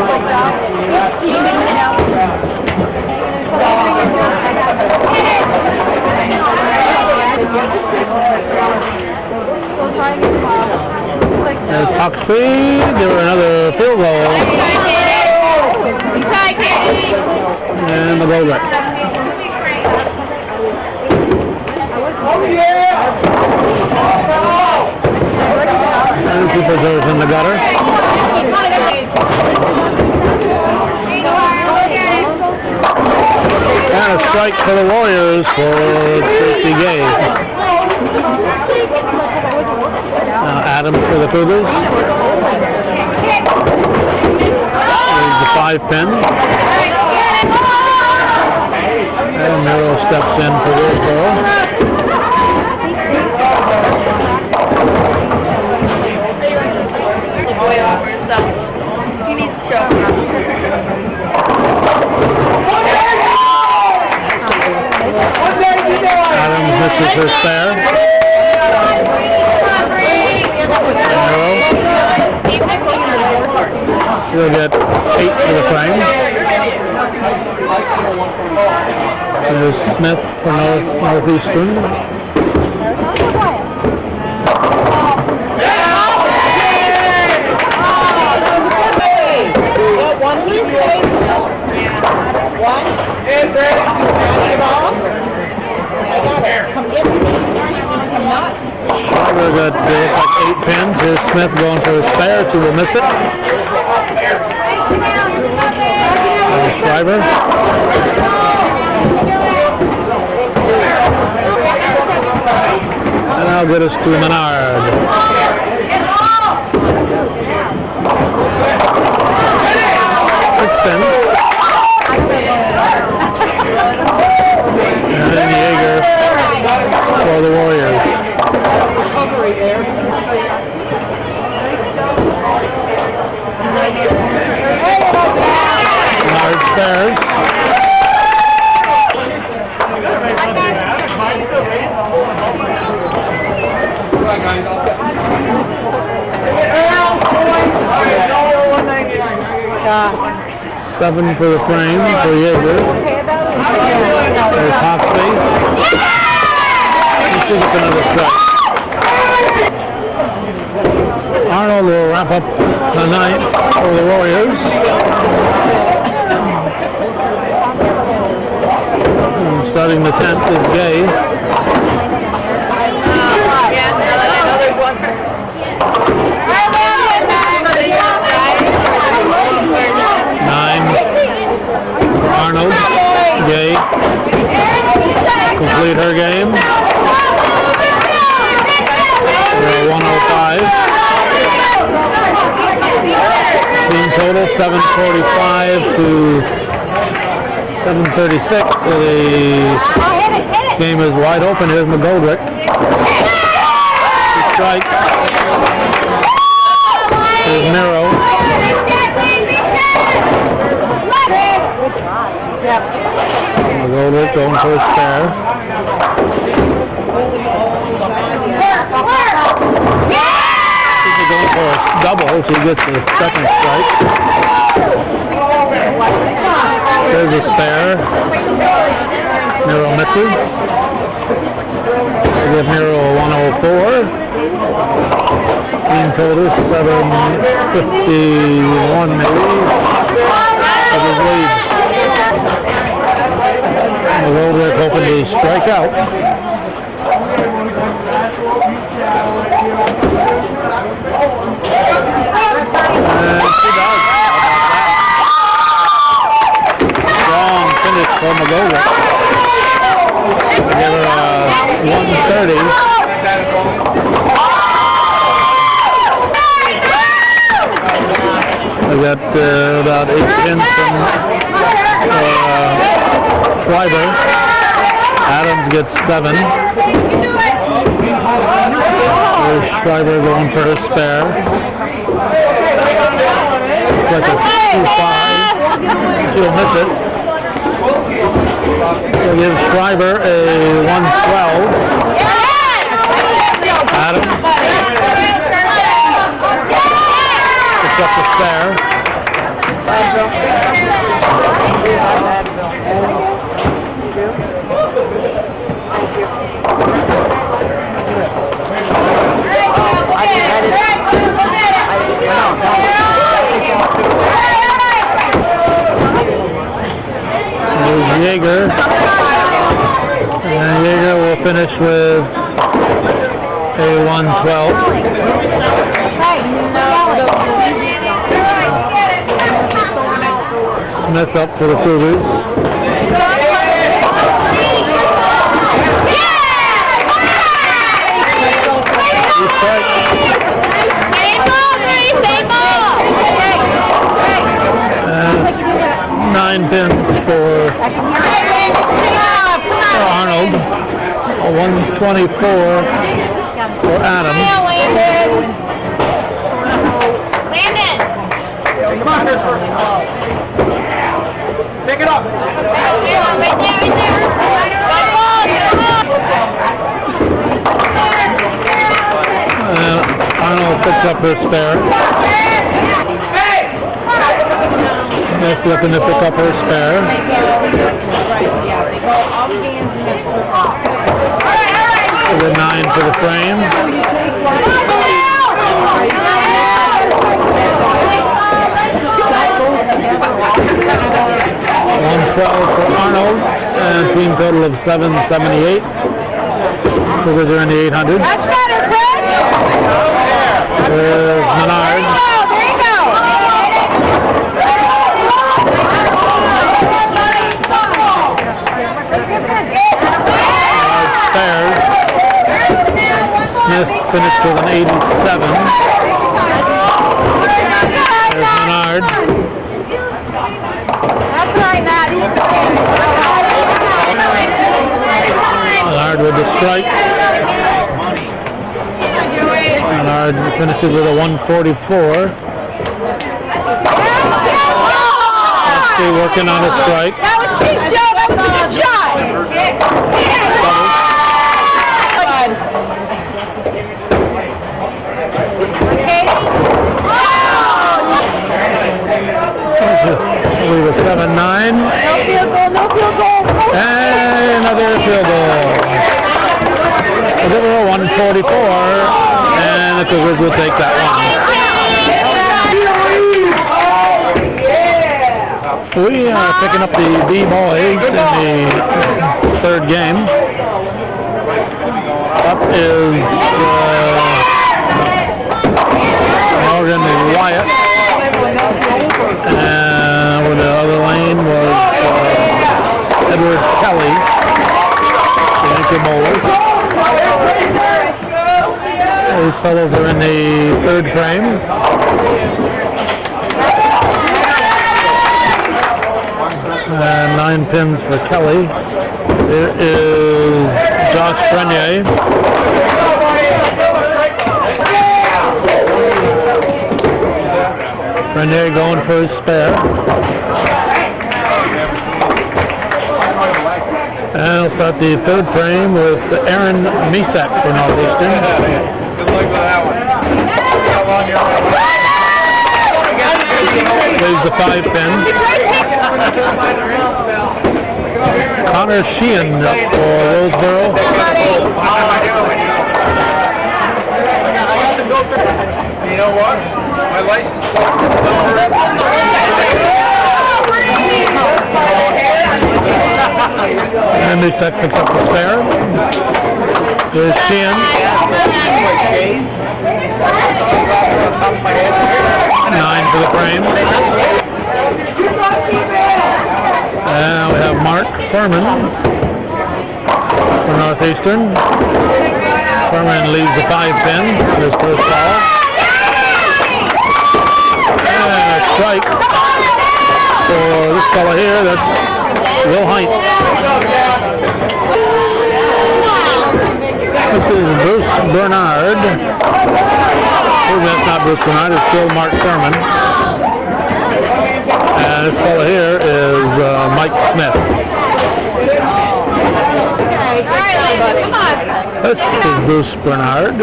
There's Hawksby. Give her another field goal. And the Goldrick. And keepers those in the gutter. And a strike for the Warriors for Tracy Gay. Adams for the Cougars. There's the 5-pin. And Merrill steps in for Willsboro. He needs to show Adams misses her spare. She'll get 8 for the frame. There's Smith for Northeastern. Schreiber got like 8 pins. Here's Smith going for a spare. She will miss it. Schreiber. And that'll get us to Menard. And Yeager for the Warriors. Menard spares. Seven for the frame for Yeager. There's Hawksby. Let's see if it's another strike. Arnold will wrap up the ninth for the Warriors. And starting the 10th is Gay. Yeah, now that I know there's one. Arnold, Gay, complete her game. We're 105. Team total 745 to 736. So the game is wide open. Here's McGoldrick. He strikes. Here's Miro. McGoldrick going for a spare. He's going for a double, so he gets the second strike. There's a spare. Miro misses. They give Miro a 104. Team total 751 maybe. Of his lead. Wilbrook hoping to strike out. And she does. Strong finish for McGoldrick. Give her a 130. I got about 8 pins from Schreiber. Adams gets 7. There's Schreiber going for her spare. It's like a 2-5. She'll miss it. We'll give Schreiber a 112. Adams picks up the spare. There's Yeager. And Yeager will finish with a 112. Smith up for the Cougars. And 9 pins for Arnold. A 124 for Adams. Pick it up. Arnold picks up her spare. Smith looking to pick up her spare. The 9 for the frame. 112 for Arnold, and team total of 778. Cougars are in the 800s. There's Menard. Spares. Smith finished with an 87. There's Menard. Menard with the strike. Menard finishes with a 144. Still working on a strike. That was cheap, Joe. That was a good shot. I believe a 7-9. No field goal, no field goal. And another field goal. We'll give her a 144, and the Cougars will take that one. We are picking up the B-boys in the third game. Up is Morgan Wyatt. And with the other lane was Edward Kelly. The anchor bowlers. These fellows are in the third frame. And 9 pins for Kelly. There is Josh Frenier. Frenier going for his spare. And we'll start the third frame with Aaron Misak for Northeastern. Good luck with that one. Plays the 5 pin. Connor Sheehan up for Willsboro. you know what? My license plate is And Nisek picks up the spare. There's Sheehan. 9 for the frame. And we have Mark Furman for Northeastern. Furman leads the 5-pin on his first ball. And a strike for this fella here. That's Will Heinz. This is Bruce Bernard. Oh, that's not Bruce Bernard, it's still Mark Furman. And this fellow here is Mike Smith. This is Bruce Bernard.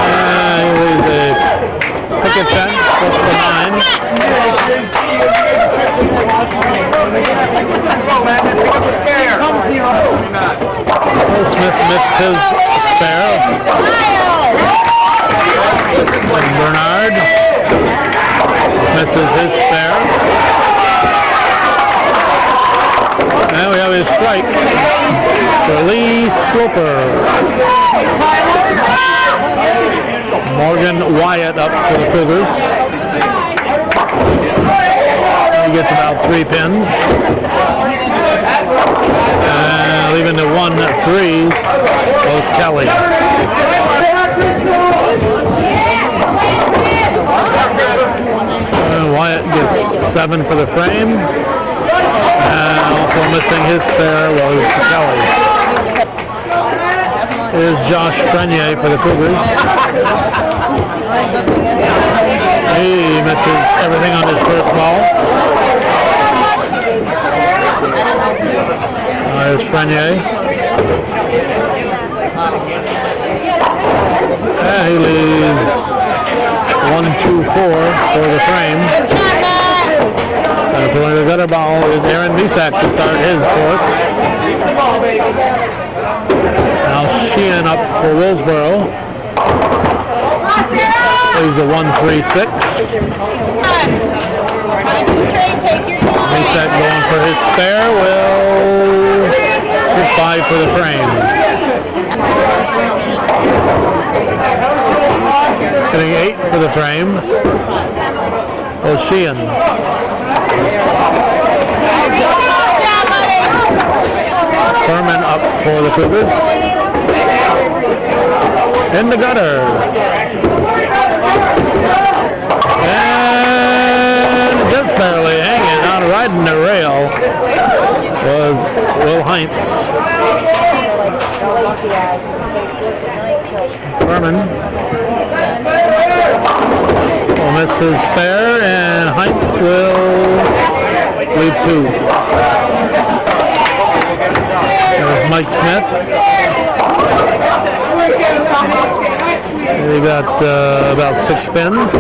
And he leaves a picket fence, that's the 9. Will Smith missed his spare. And Bernard misses his spare. And we have a strike for Lee Sloper. Morgan Wyatt up for the Cougars. He gets about 3 pins. Leaving the 1-3 goes Kelly. Wyatt gets 7 for the frame. And also missing his spare was Kelly. Here's Josh Frenier for the Cougars. He misses everything on his first ball. There's Frenier. He leaves 1-2-4 for the frame. So the gutter ball is Aaron Misak to start his 4th. Now Sheehan up for Willsboro. Leaves a 1-3-6. Misak going for his spare. Will get 5 for the frame. Getting 8 for the frame. Will Sheehan. Furman up for the Cougars. In the gutter. And just barely hanging on, riding the rail was Will Heinz. Furman will miss his spare, and Heinz will leave 2. There's Mike Smith. He got about 6 pins.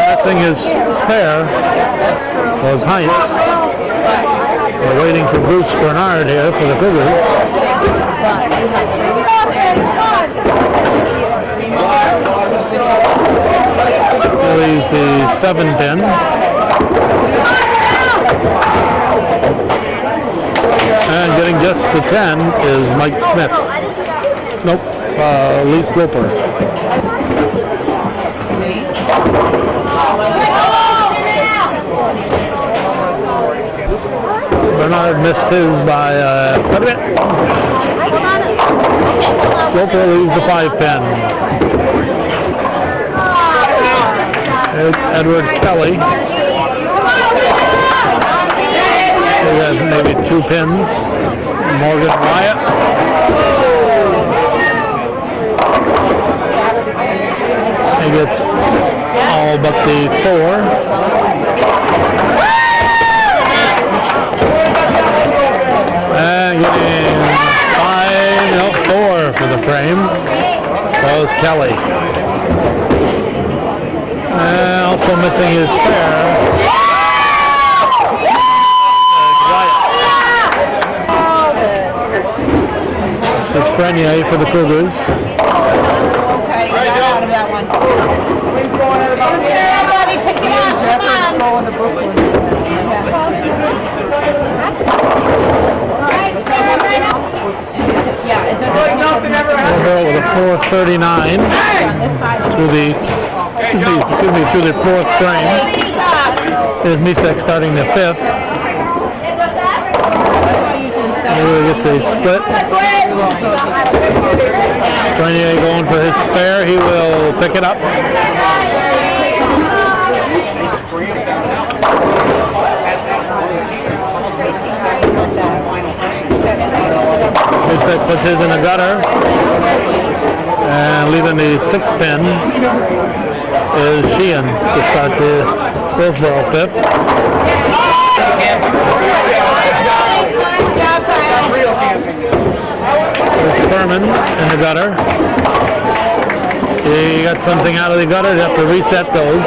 Missing his spare was Heinz. We're waiting for Bruce Bernard here for the Cougars. He's the 7 pin. And getting just the 10 is Mike Smith. Nope, Lee Sloper. Bernard missed his by a bit. Sloper leaves the 5 pin. Edward Kelly. We got maybe 2 pins. Morgan Wyatt. He gets all but the 4. And getting 4 for the frame. That was Kelly. And also missing his spare. This is Frenier for the Cougars. Okay, got out of that one. Everybody pick it up, come on. Willsboro with a 4:39 to the fourth frame. Here's Misek starting the fifth. Here gets a split. Frenier going for his spare. He will pick it up. Misek puts his in the gutter. And leaving the sixth pin is Sheehan to start the Willsboro fifth. There's Furman in the gutter. He got something out of the gutter. They have to reset those.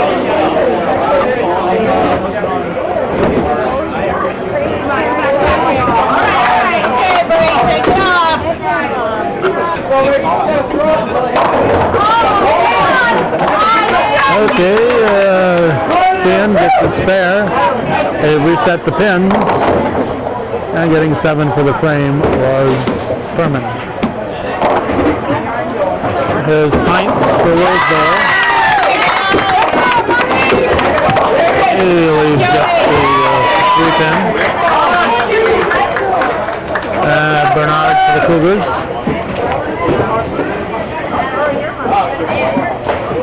Okay, Sheehan gets the spare. They reset the pins. And getting 7 for the frame was Furman. Here's Pints for Willsboro. He leaves just the 3-pin. Bernard for the Cougars.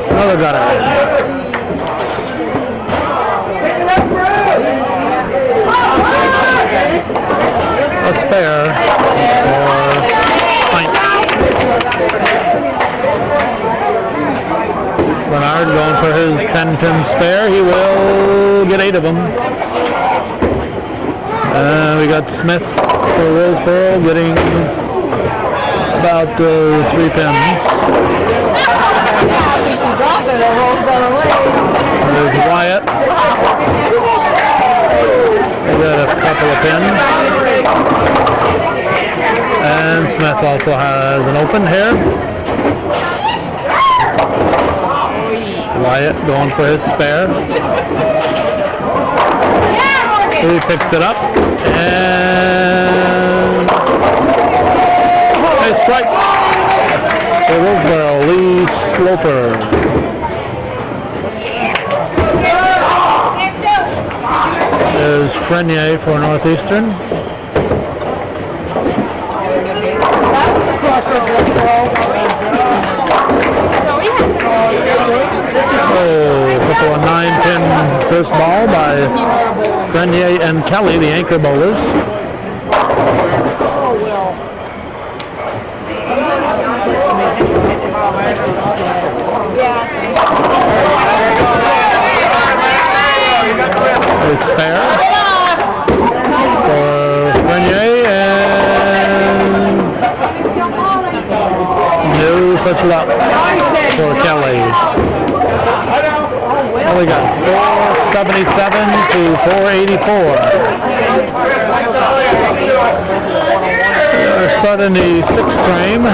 Another gutter. A spare for Pints. Bernard going for his 10-pin spare. He will get 8 of them. We got Smith for Willsboro getting about 3 pins. There's Wyatt. We got a couple of pins. And Smith also has an open here. Wyatt going for his spare. He picks it up. And a strike for Willsboro, Lee Sloper. There's Frenier for Northeastern. A couple of 9-pin first ball by Frenier and Kelly, the anchor bowlers. A spare for Frenier and no such luck for Kelly. Well, we got 477 to 484. We're starting the 6th frame.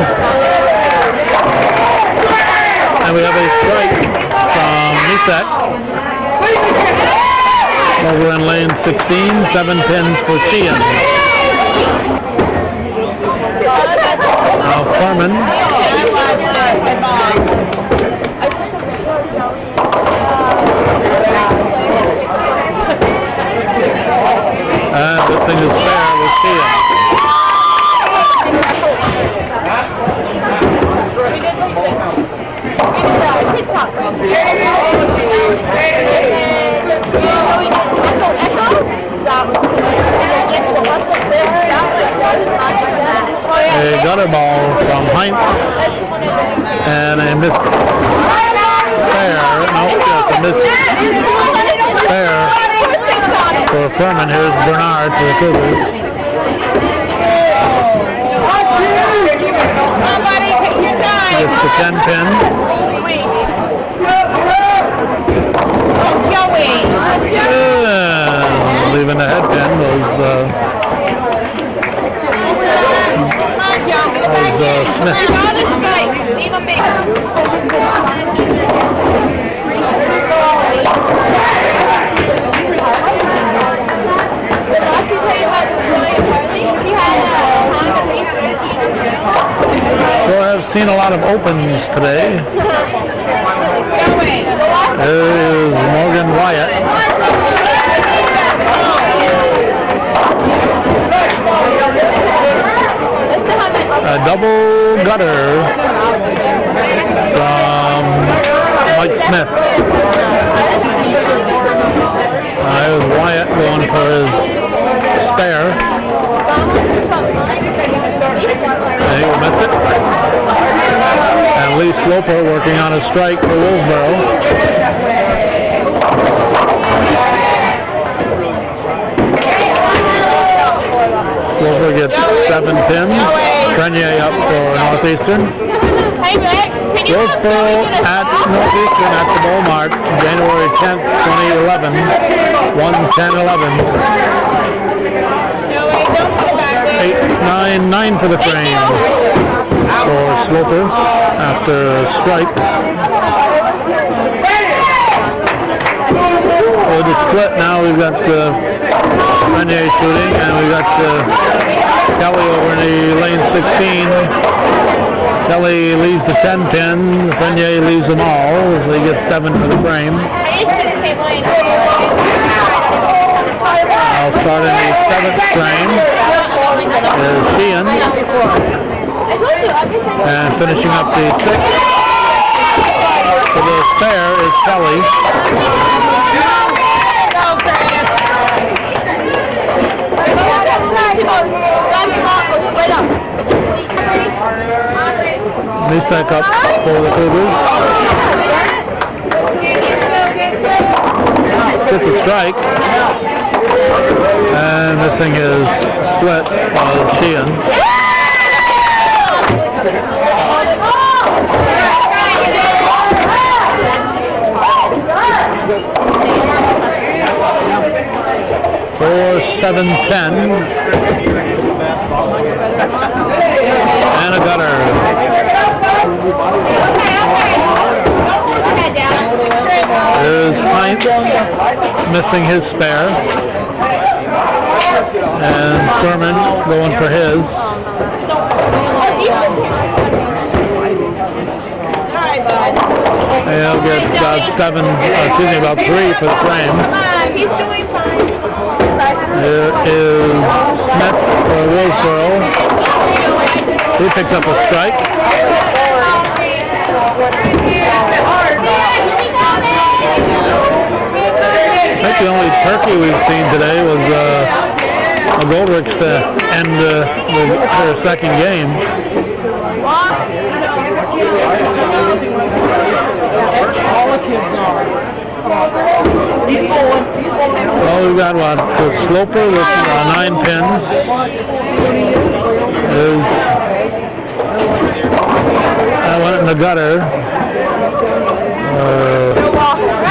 And we have a strike from Misek. Over in lane 16, 7 pins for Sheehan. Now Furman. And this thing is fair with Sheehan. A gutter ball from Heinz and a missed spare. No, yes, a missed spare for Furman. Here's Bernard for the Cougars. It's the 10-pin. And leaving the head pin was Smith. So I've seen a lot of opens today. There is Morgan Wyatt. A double gutter from Mike Smith. There's Wyatt going for his spare. And he will miss it. And Lee Sloper working on a strike for Willsboro. Sloper gets 7 pins. Grenier up for Northeastern. Willsboro at Northeastern at the Mart, January 10th, 2011. 1-10-11. 8-9-9 for the frame for Sloper after a strike. For the split now, we've got Grenier shooting, and we've got Kelly over in the lane 16. Kelly leaves the 10 pin, Grenier leaves them all, so he gets 7 for the frame. I'll start in the 7th frame is Sheehan, and finishing up the 6th for the spare is Kelly. Misek up for the Cougars. Gets a strike. And missing his split by Sheehan. For 7-10. And a gutter. There's Pints missing his spare. And Furman going for his. And he'll get about 3 for the frame. There is Smith for Willsboro. He picks up a strike. I think the only turkey we've seen today was a Goldrich to end their second game. All the kids are. Well, we've got Sloper with 9 pins. That went in the gutter.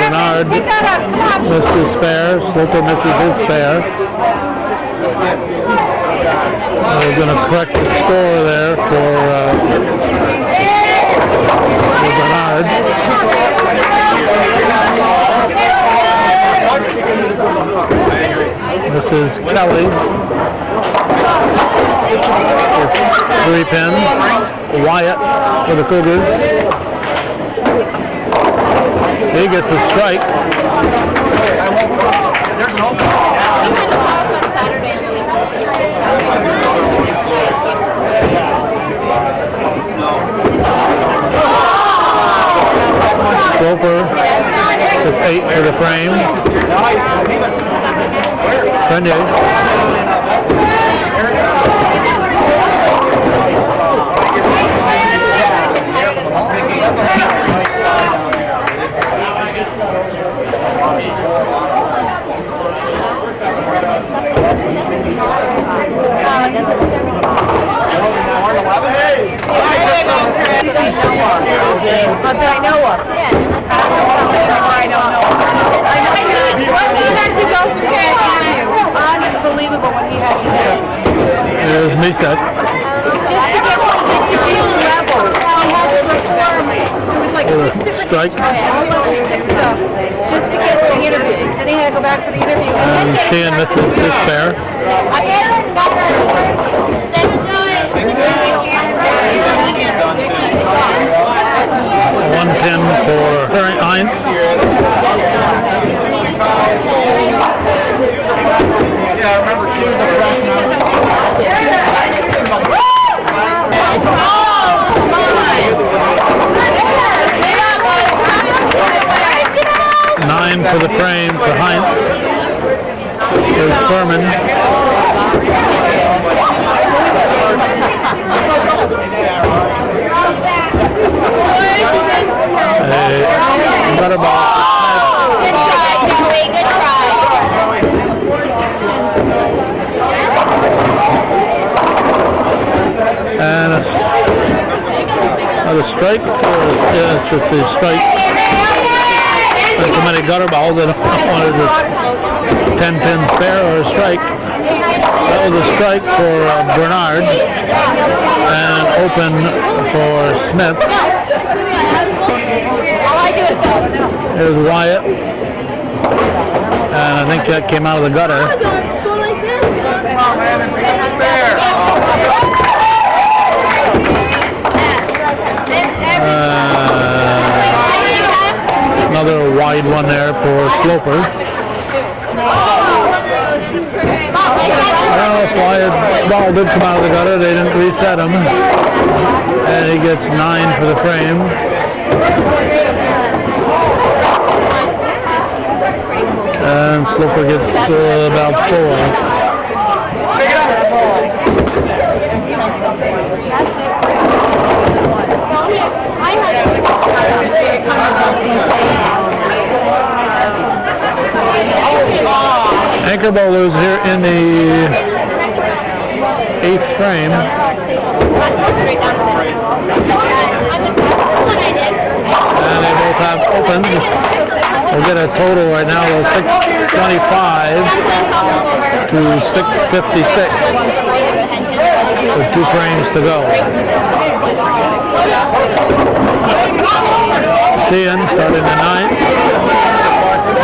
Bernard missed his spare. Sloper misses his spare. We're going to correct the score there for Bernard. This is Kelly. It's 3 pins. Wyatt for the Cougars. He gets a strike. Sloper, it's 8 for the frame. Grenier. But I know her. I don't know. What he had to go through. Unbelievable what he had to do. There's Misek. Strike. Just to get the interview. Then he had to go back for the interview. And Sheehan misses his spare. One pin for Heinz. Yeah, I remember shooting the front. 9 for the frame for Heinz. Here's Furman. Gutter ball. Good try, Joey. Good try. And another strike. Yes, it's a strike. There's so many gutter balls that I wanted this 10-pin spare or a strike. That was a strike for Bernard and open for Smith. Here's Wyatt. And I think that came out of the gutter. Another wide one there for Sloper. I don't know if Wyatt's ball did come out of the gutter. They didn't reset him. And he gets 9 for the frame. And Sloper gets about 4. Anchor bowlers here in the 8th frame. And they both have opens. We'll get a total right now of 625 to 656 with 2 frames to go. Sheehan starting the 9th.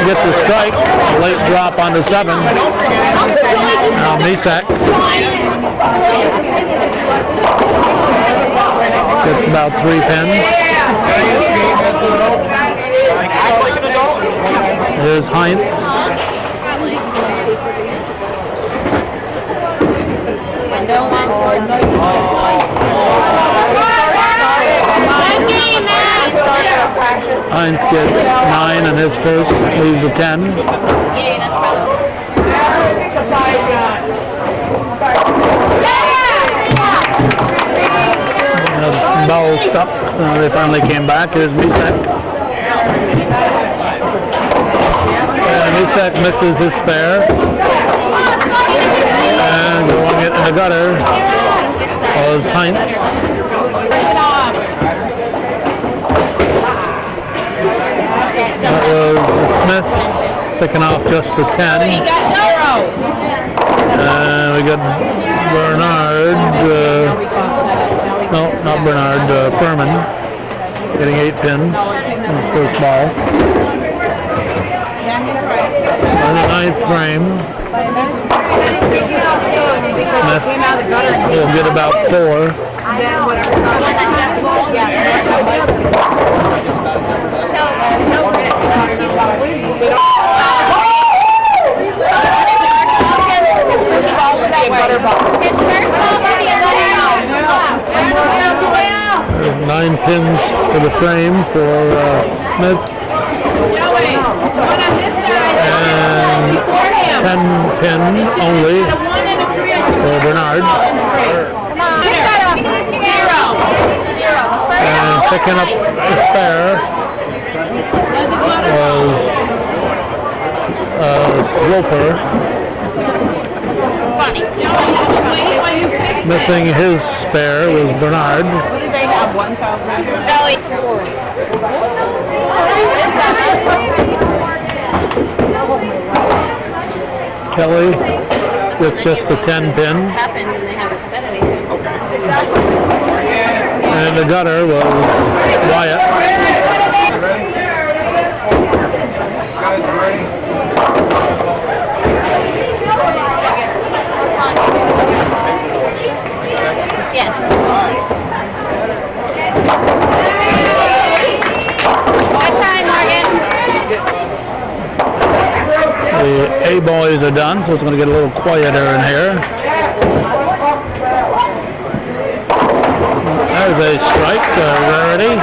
Gets a strike, late drop onto 7. Now Misak gets about 3 pins. There's Heinz. Heinz gets 9 on his first, leaves a 10. Ball stuck, so they finally came back. Here's Misak. Misak misses his spare. And going it in the gutter was Heinz. That was Smith picking off just the 10. And we got Bernard, no, not Bernard, Furman, getting 8 pins in his first ball. On the 9th frame, Smith will get about 4. There's 9 pins for the frame for Smith. And 10 pins only for Bernard. And picking up the spare was Sloper. Missing his spare was Bernard. Kelly with just the 10 pin. the gutter was Wyatt. Guys ready? The A boys are done, so it's going to get a little quieter in here. There's a strike, Rarity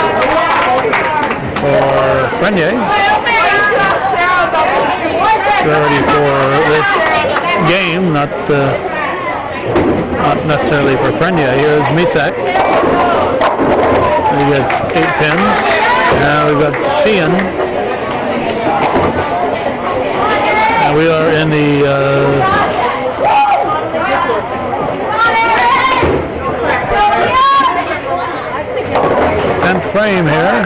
for Frenier. Rarity for this game, not necessarily for Frenier. Here's Misak. He gets 8 pins. Now we've got Sheehan. We are in the 10th frame here.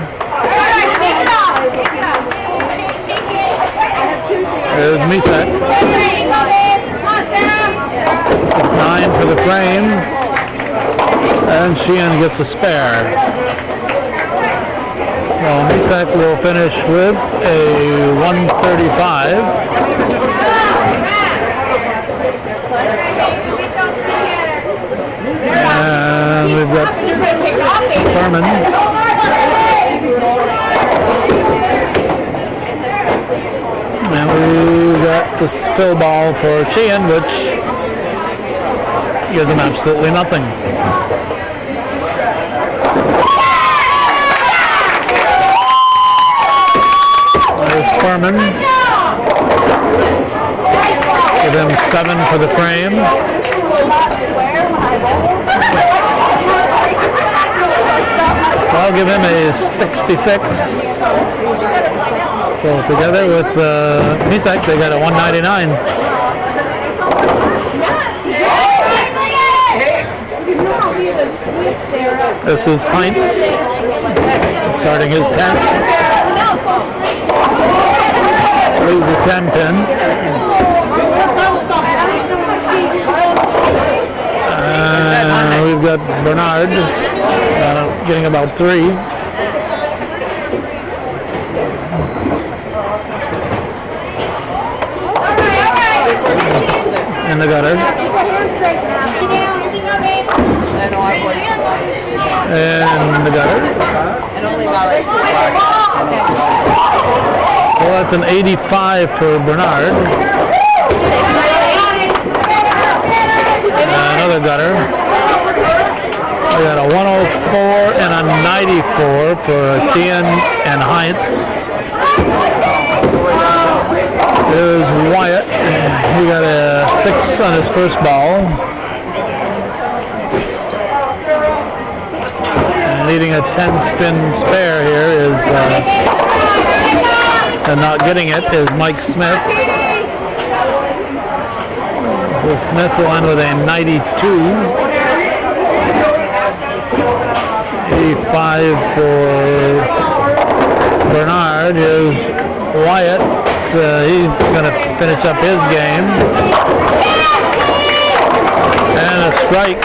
There's Misak. It's 9 for the frame. And Sheehan gets a spare. Well, Misak will finish with a 135. And we've got Furman. And we've got this fill ball for Sheehan, which gives him absolutely nothing. There's Furman. Give him 7 for the frame. I'll give him a 66. So together with Misak, they got a 199. This is Heinz, starting his 10th. Leaves a 10 pin. We've got Bernard getting about 3. In the gutter. And the gutter. Well, that's an 85 for Bernard. Another gutter. We got a 104 and a 94 for Sheehan and Heinz. There's Wyatt. He got a 6 on his first ball. And leading a 10-spin spare here is, and not getting it, is Mike Smith. So Smith will end with a 92. 85 for Bernard is Wyatt. He's going to finish up his game. And a strike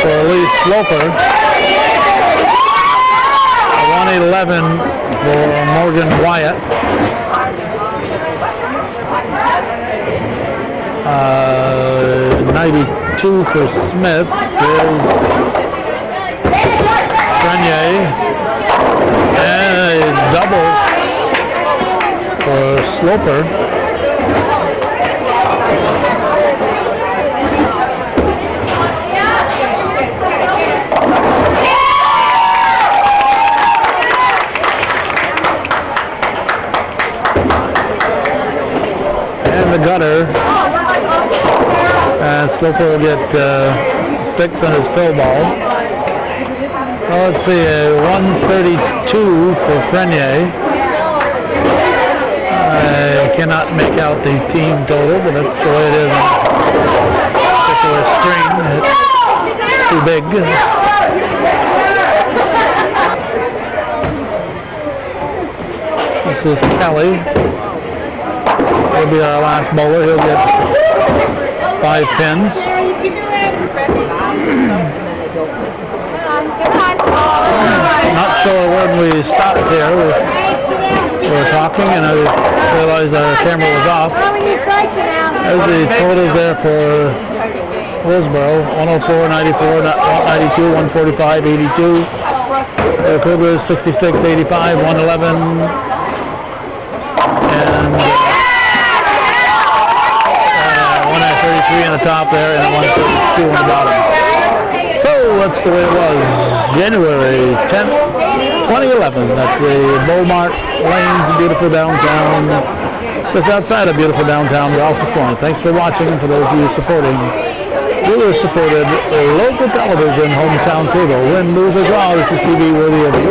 for Lee Sloper. 111 for Morgan Wyatt. 92 for Smith is Frenier, and a double for Sloper. And the gutter. Sloper will get 6 on his fill ball. Well, let's see, a 132 for Frenier. I cannot make out the team total, but that's the way it is on a particular screen. It's too big. This is Kelly. He'll be our last bowler. He'll get 5 pins. So when we stopped here, we were talking, and I realized our camera was off. There's the totals there for Willsboro: 104, 94, 92, 145, 82. The Cougars 66, 85, 111, and 133 on the top there, and 132 on the bottom. So that's the way it was. January 10th, 2011, at the Mart Lanes, beautiful downtown, just outside of beautiful downtown, Rouse's Point. Thanks for watching, and for those of you supporting. Viewers supported local television, hometown cable. Win, lose, or draw, this is TV worthy of the world.